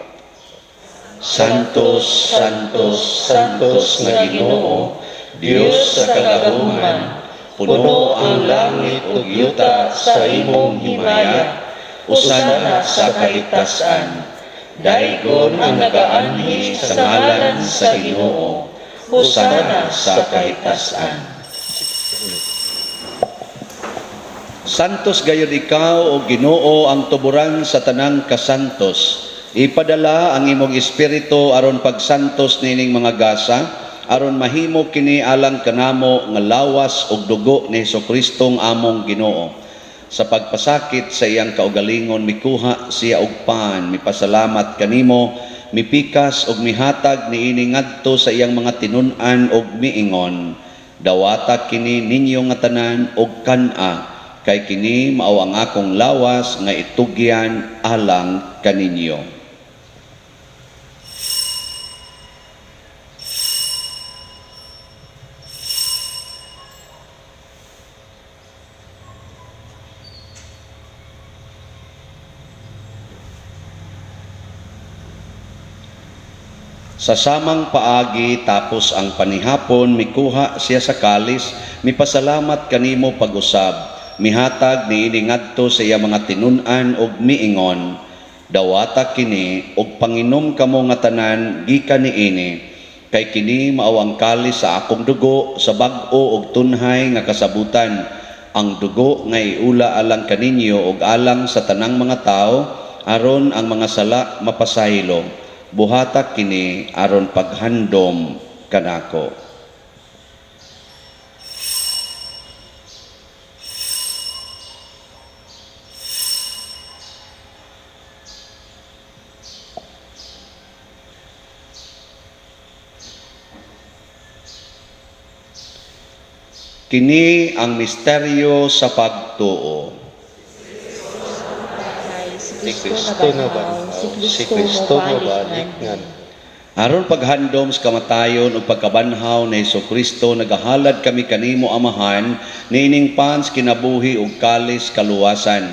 Santos, Santos, Santos nga Ginoo, Dios sa kagahuman, puno ang langit ug yuta sa imong himaya, usana sa kaligtasan. Daigon ang nagaanhi sa ngalan sa Ginoo, usana sa kaligtasan. Santos gayud ikaw o Ginoo ang tuburan sa tanang kasantos. Ipadala ang imong espiritu aron pagsantos nining mga gasa, aron mahimo kini alang kanamo nga lawas ug dugo ni Hesukristo among Ginoo. Sa pagpasakit sa iyang kaugalingon mikuha siya og pan, mipasalamat kanimo, mipikas ug mihatag niini ngadto sa iyang mga tinun-an ug miingon, dawata kini ninyo nga tanan og kan-a, kay kini mao ang akong lawas nga itugyan alang kaninyo. Sa samang paagi tapos ang panihapon, mikuha siya sa kalis, mipasalamat kanimo pag-usab, mihatag niini ngadto sa iya mga tinun-an ug miingon, dawata kini ug panginom kamo nga tanan gikan niini, kay kini mao ang kalis sa akong dugo sa bag-o ug tunhay nga kasabutan, ang dugo nga iula alang kaninyo ug alang sa tanang mga tao, aron ang mga sala mapasahilo. Buhatak kini aron paghandom kanako. Kini ang misteryo sa pagtuo. Si Kristo na banhaw, si Kristo nga balik nga. Aron paghandom sa kamatayon ug pagkabanhaw ni Hesukristo, nagahalad kami kanimo Amahan, niining pans kinabuhi ug kalis kaluwasan.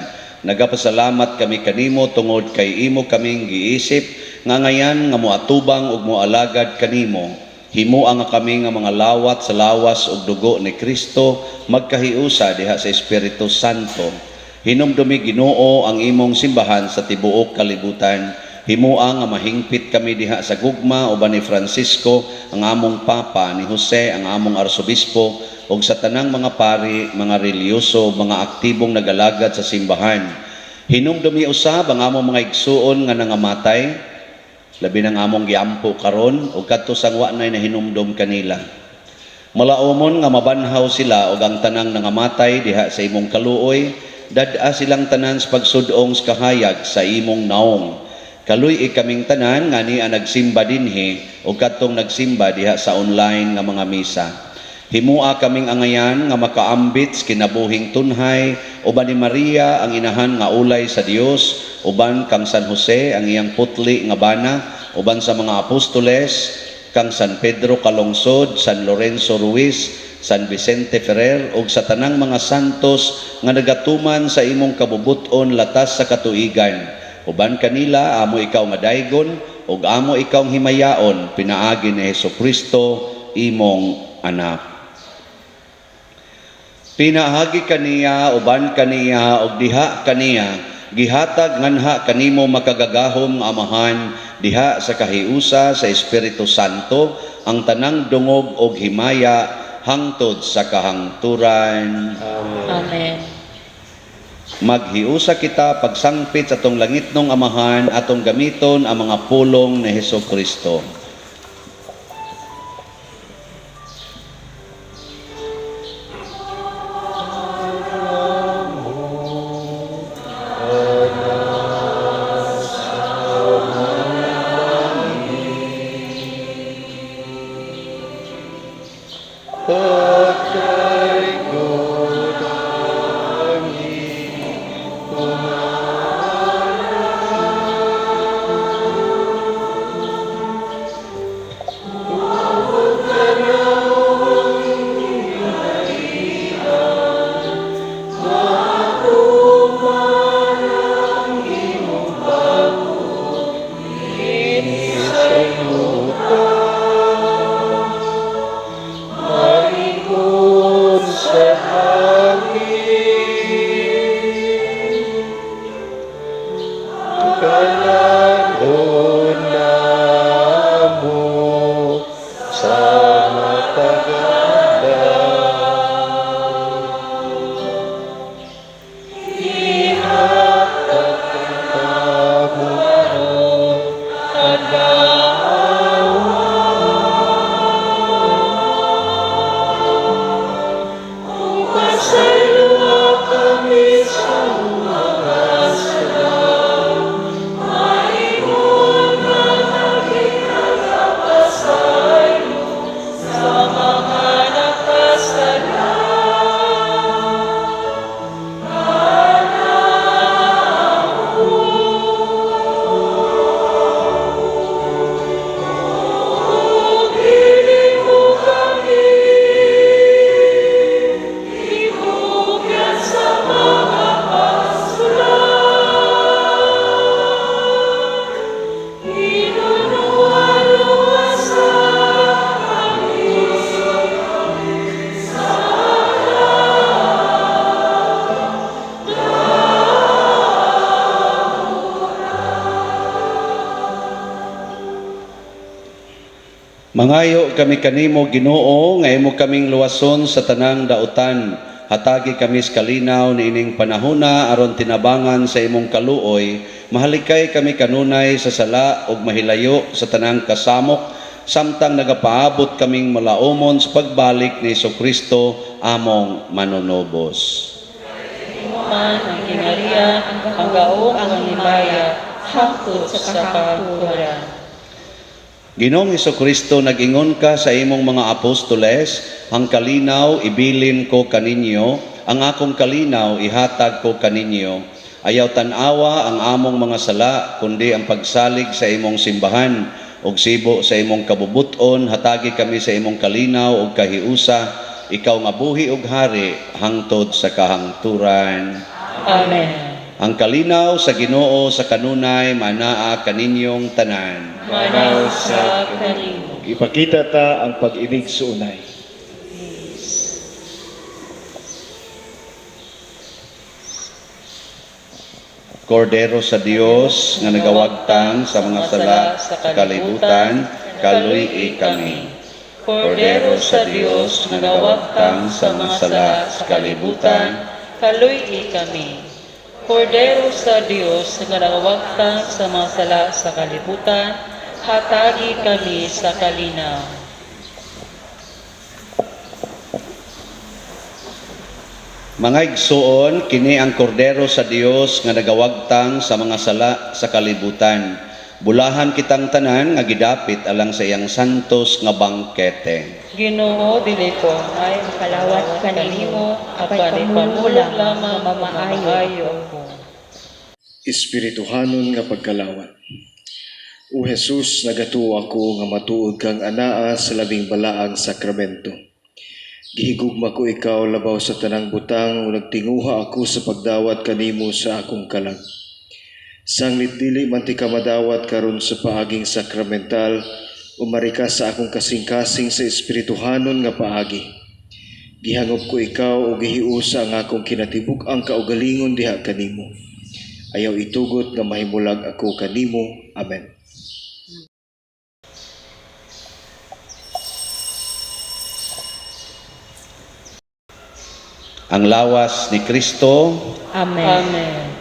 Nagapasalamat kami kanimo tungod kay imo kaming giisip nga ngayan nga moatubang ug moalagad kanimo. Himuang nga kami nga mga lawat sa lawas ug dugo ni Kristo magkahiusa diha sa Espiritu Santo. Hinumdumi Ginoo ang imong simbahan sa tibuok kalibutan. Himuang nga mahingpit kami diha sa gugma uban ni Francisco ang among Papa, ni Jose ang among Arsobispo ug sa tanang mga pari, mga reliyoso, mga aktibong nagalagad sa simbahan. Hinumdumi usab ang among mga igsuon nga nangamatay, labi ng among giampo karon ug kadto sang wa nay nahinumdom kanila. Malaumon nga mabanhaw sila ug ang tanang nangamatay diha sa imong kaluoy, dad-a silang tanan sa pagsudong sa kahayag sa imong naong. Kaluy kaming tanan nga niya nagsimba dinhi o katong nagsimba diha sa online nga mga misa. Himua kaming angayan nga makaambit sa kinabuhing tunhay, uban ni Maria ang inahan nga ulay sa Dios, uban kang San Jose ang iyang putli nga bana, uban sa mga apostoles, kang San Pedro Calungsod, San Lorenzo Ruiz, San Vicente Ferrer ug sa tanang mga santos nga nagatuman sa imong kabubuton latas sa katuigan. Uban kanila amo ikaw nga daygon ug amo ikaw himayaon pinaagi ni Hesukristo imong anak. Pinahagi kaniya uban kaniya ug diha kaniya gihatag nganha kanimo makagagahom nga amahan diha sa kahiusa sa Espiritu Santo ang tanang dungog ug himaya hangtod sa kahangturan. Amen. Maghiusa kita pagsangpit sa atong langitnong amahan atong gamiton ang mga pulong ni Hesukristo. Mangayo kami kanimo Ginoo nga imo kaming luwason sa tanang dautan. Hatagi kami sa kalinaw niining panahona aron tinabangan sa imong kaluoy. Mahalikay kami kanunay sa sala ug mahilayo sa tanang kasamok samtang nagapaabot kaming malaumon sa pagbalik ni Hesukristo among manunubos. Imo man ang kinariya, ang gaong ang himaya, hangtod sa kahangturan. Ginoong Hesukristo, nag-ingon ka sa imong mga apostoles, ang kalinaw ibilin ko kaninyo, ang akong kalinaw ihatag ko kaninyo. Ayaw tanawa ang among mga sala, kundi ang pagsalig sa imong simbahan, ug sibo sa imong kabubuton, hatagi kami sa imong kalinaw ug kahiusa, ikaw nga buhi ug hari, hangtod sa kahangturan. Amen. Ang kalinaw sa Ginoo sa kanunay manaa kaninyong tanan. Manaw sa kanimo. Ipakita ta ang pag-ibig sa unay. Kordero sa Dios nga nagawagtang sa mga sala sa kalibutan, kaluy kami. Kordero sa Dios nga nagawagtang sa mga sala sa kalibutan, kaluy kami. Kordero sa Dios nga nagawagtang sa mga sala sa kalibutan, hatagi kami sa kalinaw. Mga igsoon, kini ang kordero sa Dios nga nagawagtang sa mga sala sa kalibutan. Bulahan kitang tanan nga gidapit alang sa iyang santos nga bangkete. Ginoo, dili ko ay Kalawat kanimo, apay pagpanipanulang lamang mamaayo ako. Espirituhanon nga pagkalawat. O Jesus, nagatuo ako nga matuod kang anaa sa labing balaang sakramento. Gihigugma ko ikaw labaw sa tanang butang o nagtinguha ako sa pagdawat kanimo sa akong kalag. Sanglit dili man ti ka madawat karon sa paaging sakramental, umarika sa akong kasing-kasing sa espirituhanon nga paagi. Gihangop ko ikaw o gihiusa ang akong kinatibuk ang kaugalingon diha kanimo. Ayaw itugot nga mahimulag ako kanimo. Amen. Ang lawas ni Kristo, Amen. Amen.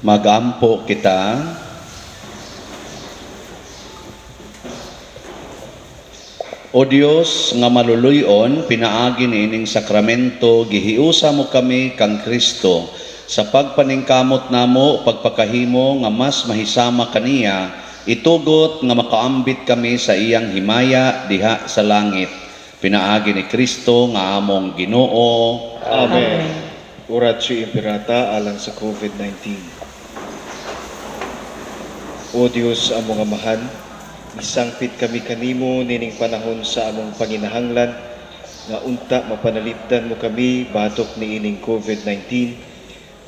magampo kita. O Dios nga maluluyon, pinaagi niining sakramento, gihiusa mo kami kang Kristo, sa pagpaningkamot namo, pagpakahimo nga mas mahisama kaniya, itugot nga makaambit kami sa iyang himaya diha sa langit. Pinaagi ni Kristo nga among Ginoo. Amen. Oratio Imperata alang sa COVID-19. O Diyos among amahan, isangpit kami kanimo nining panahon sa among panginahanglan, nga unta mapanalipdan mo kami batok ni ining COVID-19,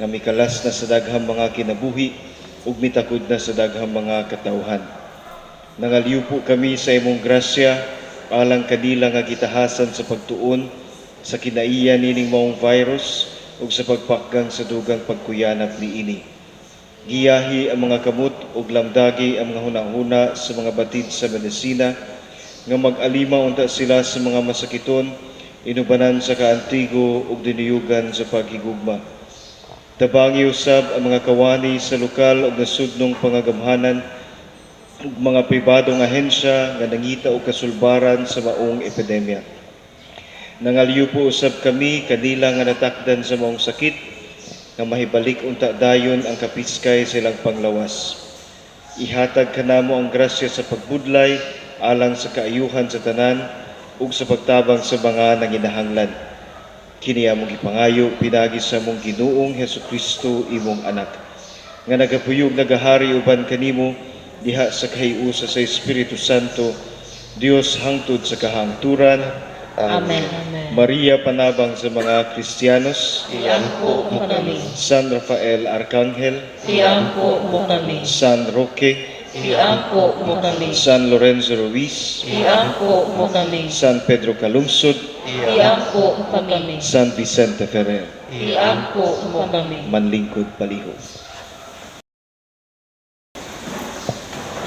nga mikalas na sa daghang mga kinabuhi, ug mitakod na sa daghang mga katawhan. Nangaliw po kami sa imong grasya, alang kanila nga gitahasan sa pagtuon, sa kinaiya nining maong virus, ug sa pagpakgang sa dugang pagkuyanap ni ini. Giyahi ang mga kamot ug lamdagi ang mga hunahuna sa mga batid sa medisina, nga mag-alima unta sila sa mga masakiton, inubanan sa kaantigo ug diniyugan sa paghigugma. Tabangi usab ang mga kawani sa lokal ug nasudnong pangagamhanan ug mga pribadong ahensya nga nangita og kasulbaran sa maong epidemya. Nangaliw po usab kami kanila nga natakdan sa maong sakit, nga mahibalik unta dayon ang kapiskay sa ilang panglawas. Ihatag kanamo ang grasya sa pagbudlay alang sa kaayuhan sa tanan ug sa pagtabang sa mga nanginahanglan. Kini among gipangayo pinagi sa among Ginoong Hesukristo imong anak, nga nagapuyog nagahari uban kanimo diha sa kahiusa sa Espiritu Santo, Dios hangtod sa kahangturan. Amen. Amen. Maria panabang sa mga Kristiyanos, Iangko mo kami. San Rafael Arcangel, Iangko mo kami. San Roque, Iangko mo kami. San Lorenzo Ruiz, Iangko mo kami. San Pedro Calungsod, Iangko mo kami. San Vicente Ferrer. Iangko mo kami. Manlingkod palihog.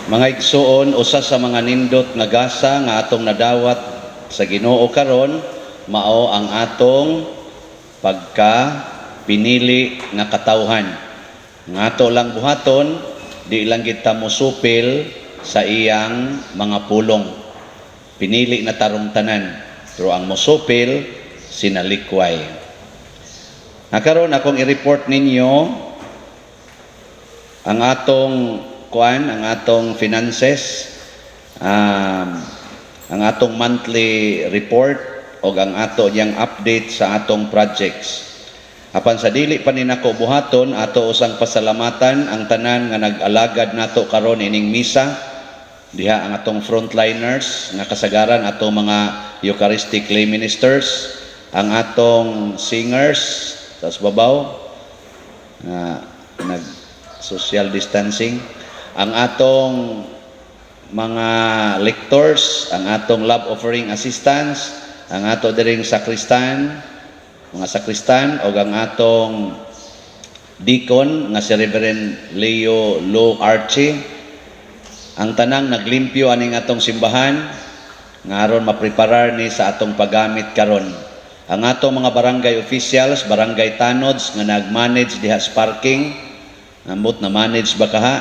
Mga igsoon, usa sa mga nindot nga gasa nga atong nadawat sa Ginoo karon, mao ang atong pinili nga katawhan. Ngato lang buhaton, di lang kita musupil sa iyang mga pulong. Pinili na tarong tanan, pero ang musupil sinalikway. Nakaroon akong i-report ninyo ang atong ang atong finances, ang atong monthly report o ang ato niyang update sa atong projects. Apan sa dili pa ni nako buhaton, ato usang pasalamatan ang tanan nga nag-alagad nato karon ining misa, diha ang atong frontliners nga kasagaran atong mga Eucharistic lay ministers, ang atong singers sa babaw nag social distancing, ang atong mga lectors, ang atong love offering assistants, ang ato diring sakristan, mga sakristan, o ang atong deacon nga si Reverend Leo Lo Archie, ang tanang naglimpyo aning atong simbahan nga aron mapreparar ni sa atong paggamit karon. Ang atong mga barangay officials, barangay tanods nga nag-manage diha sa parking, ambot na manage ba kaha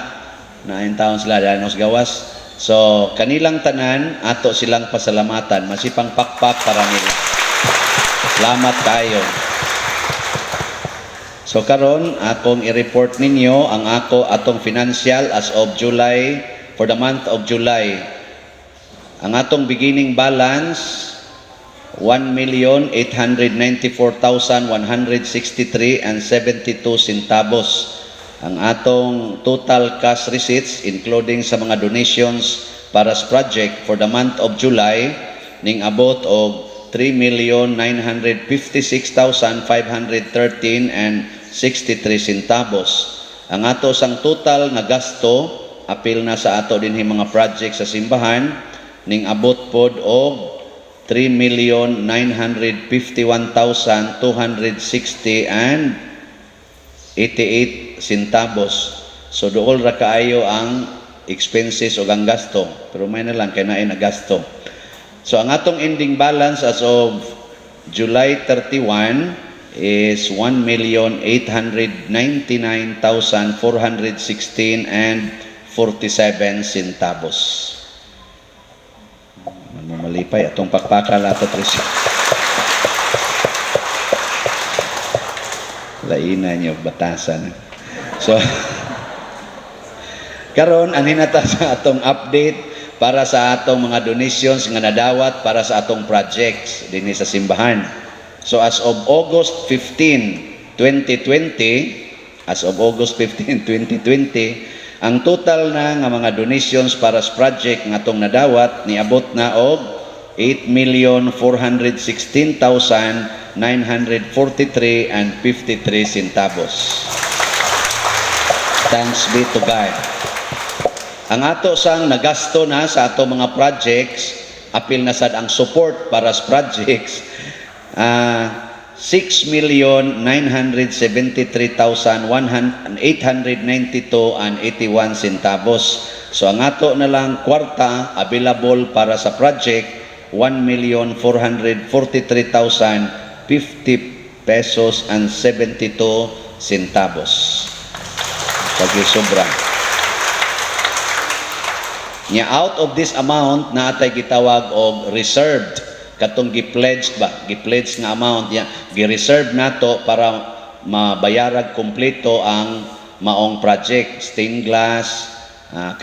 na in town sila diha sa gawas. So kanilang tanan ato silang pasalamatan, masipang pakpak para nila. Salamat kayo. So karon akong i-report ninyo ang atong financial as of July, for the month of July. Ang atong beginning balance 1,894,163.72 centavos. Ang atong total cash receipts including sa mga donations para sa project for the month of July ning abot og 3,956,513.63 centavos. Ang ato sang total na gasto apil na sa ato dinhi mga project sa simbahan ning abot pod og 3,951,260.88 centavos. So dool ra kaayo ang expenses o ang gasto, pero may na lang kay naay na gasto. So ang atong ending balance as of July 31 is 1,899,416.47 centavos. Malipay atong pakpakal ato Trisha. Laina niyo batasan. So karon ani nata sa atong update para sa atong mga donations nga nadawat para sa atong projects dinhi sa simbahan. So as of August 15, 2020, ang total na nga mga donations para sa project nga atong nadawat niabot na og 8,416,943.53 centavos. Thanks be to God. Ang ato sang nagasto na sa ato mga projects, apil na sad ang support para sa projects, 6,973,892.81 centavos. So ang ato na lang kwarta available para sa project 1,443,050 pesos and 72 centavos. Pag-sobra. Nya out of this amount na atay gitawag og reserved, katong gi-pledge nga amount ya gi-reserve nato para mabayarag kompleto ang maong project, stained glass,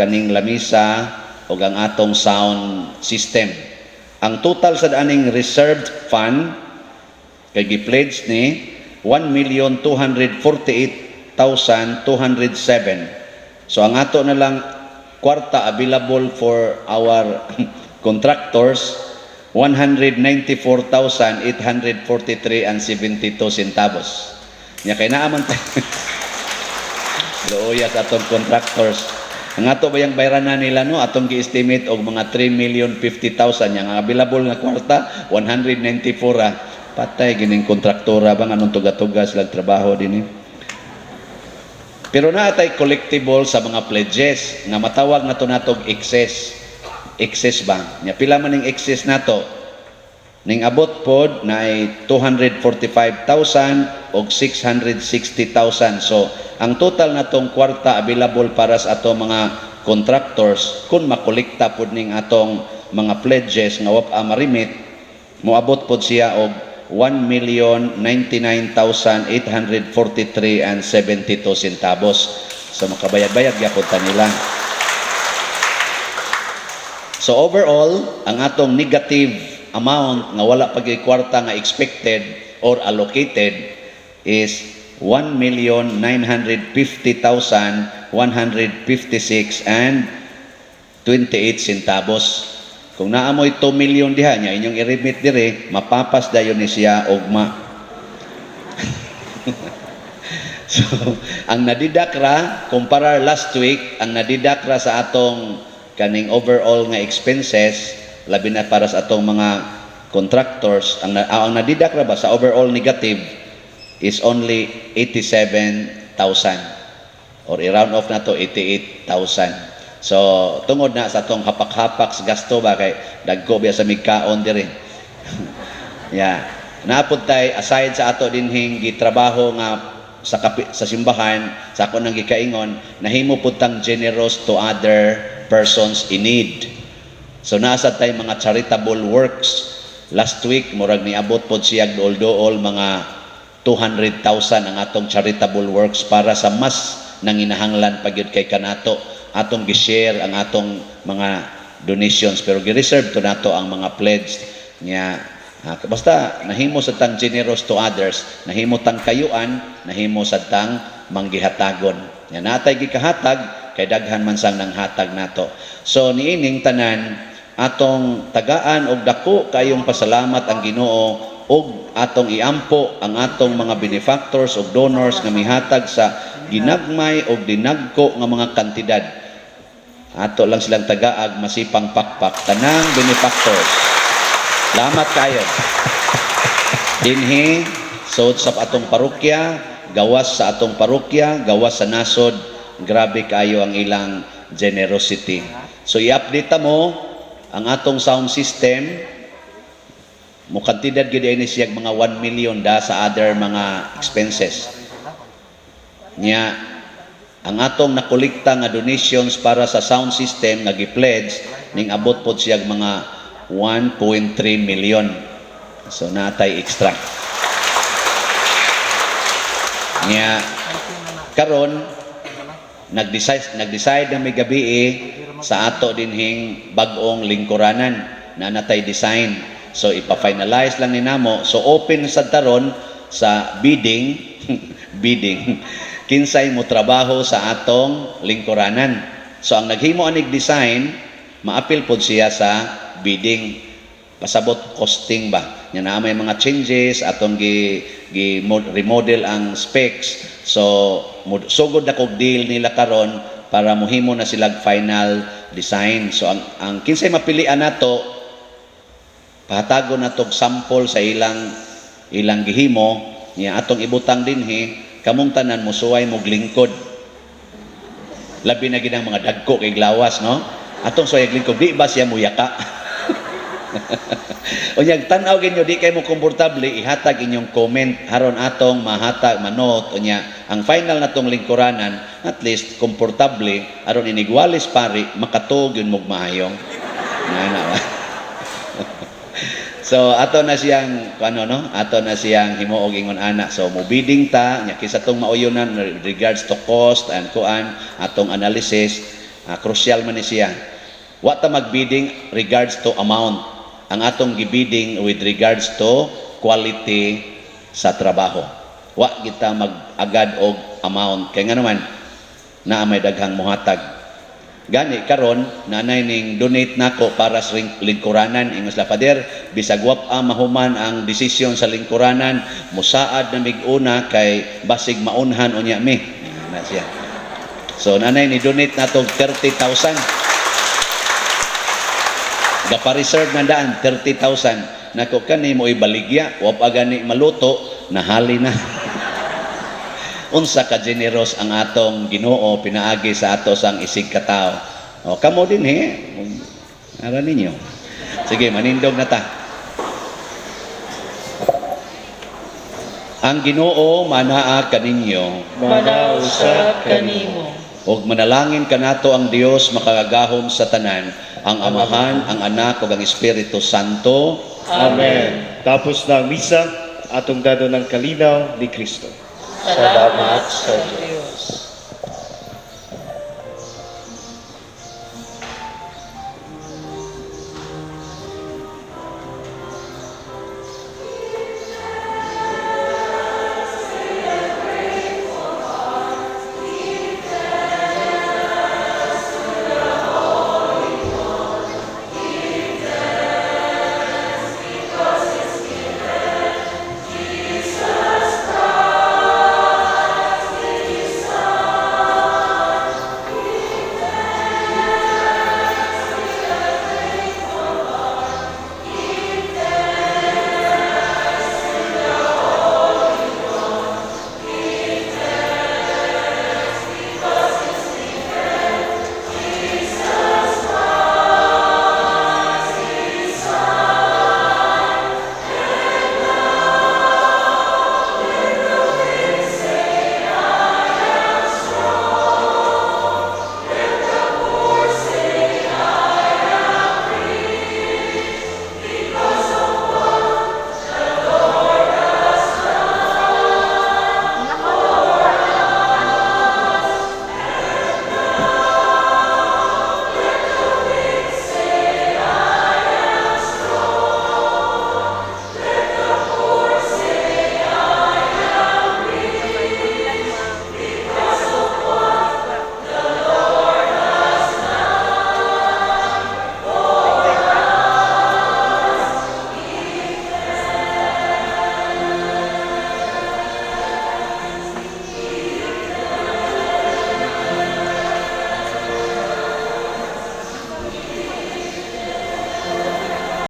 kaning lamisa ug ang atong sound system. Ang total sa aning reserved fund kay gi-pledge ni 1,248,207. So ang ato na lang kwarta available for our contractors 194,843 and 72 centavos. Nya kay naa man looya sa atong contractors. Ang ato bayang bayranan nila no atong gi-estimate og mga 3,050,000 yang available nga kwarta 194 patay gining kontraktora bang anong tuga-tuga sila trabaho dinhi. Pero naatay collectible sa mga pledges nga matawag nato natog excess. Excess ba? Nya pila man ning excess nato? Ning abot pod na ay 245,000 og 660,000. So ang total natong kwarta available para sa ato mga contractors kung makolekta pod ning atong mga pledges nga wa marimit moabot pod siya og 1,099,843 and 72 centavos. So makabayad-bayad gyapon ta nila. So overall, ang atong negative amount nga wala pag kwarta nga expected or allocated is 1,950,156 and 28 centavos. Kung naamoy 2 million diha niya, inyong i-remit dire, mapapas dayon ni siya ugma. So, ang nadidakra, kumparar last week, ang nadidakra sa atong kaning overall nga expenses, labi na para sa atong mga contractors, ang nadidakra ba sa overall negative is only 87,000 or i-round off na to 88,000. So tungod na sa atong hapak-hapak sa gasto ba kay dagko biya sa migkaon diri. Yeah. Naapod tay aside sa ato dinhing gitrabaho nga sa simbahan, sa ako nang gikaingon, nahimo pud tang generous to other persons in need. So nasa tay mga charitable works. Last week murag niabot pod siya dool-dool mga 200,000 ang atong charitable works para sa mas nanginahanglan pagyud kay kanato. Atong gi-share ang atong mga donations pero gi-reserve to nato ang mga pledge niya. Basta nahimo sa tang generous to others, nahimo tang kayuan, nahimo sa tang manggihatagon. Yan natay gikahatag kay daghan man sang nanghatag nato. So niining tanan atong tagaan og dako kayong pasalamat ang Ginoo og atong iampo ang atong mga benefactors ug donors nga mihatag sa ginagmay og dinagko nga mga kantidad. Ato lang silang tagaag masipang pakpak tanang benefactors. Salamat kayo. Dinhi so sa atong parokya, gawas sa atong parokya, gawas sa nasod, grabe kayo ang ilang generosity. So i-update mo ang atong sound system. Mo kantidad gid ini siya mga 1 million da sa other mga expenses. Nya ang atong nakolekta nga donations para sa sound system nga gi-pledge ning abot pod siya mga 1.3 million. So natay extra. Nya karon nag-decide na may gabi sa ato dinhing bag-ong lingkuranan na natay design. So ipa-finalize lang ni namo. So open sa taron sa bidding bidding kinsay mo trabaho sa atong lingkuranan. So ang naghimo anig design maapil pod siya sa bidding. Pasabot costing ba nya na may mga changes atong remodel ang specs. So sugod na kog deal nila karon para mohimo na sila final design. So ang kinsay mapilian nato pahatago natog sample sa ilang gihimo niya atong ibutang dinhi kamong tanan musuway mo glingkod. Labi na gid ang mga dagko kay glawas no. Atong suway glingkod di ba siya muyaka? Unyag tan-aw ginyo di kay mo komportable ihatag inyong comment haron atong mahatag manot unya ang final natong lingkuranan at least komportable aron inigwalis pari makatuog yun mog maayong. So ato na siyang ato na siyang himuog ingon ana. So mo bidding ta nya kisa tong mauyonan regards to cost and kuan atong analysis crucial man ni siya. Wa ta magbidding regards to amount. Ang atong gibidding with regards to quality sa trabaho. Wa kita mag-agad og amount kay nga naman naa may daghang muhatag. Gani karon nanay ning donate nako para sa lingkuranan ingos la pader bisag wa mahuman ang desisyon sa lingkuranan musaad na mig-una kay basig maunhan unya mi na siya. So nanay ni donate nato 30,000 gapa-reserve na daan 30,000 nako kani mo ibaligya wa pa gani maluto nahali na. Unsa ka generous ang atong Ginoo pinaagi sa ato sang isig ka tawo. O kamo din ara ninyo. Sige manindog na ta. Ang Ginoo manaa kaninyo manausab kanimo ug manalangin kanato ang Dios makagahom sa tanan ang Amahan, ang Anak ug ang Espiritu Santo. Amen. Tapos na ang misa, atong dado ng kalinaw ni Kristo. Salamat sa Diyos.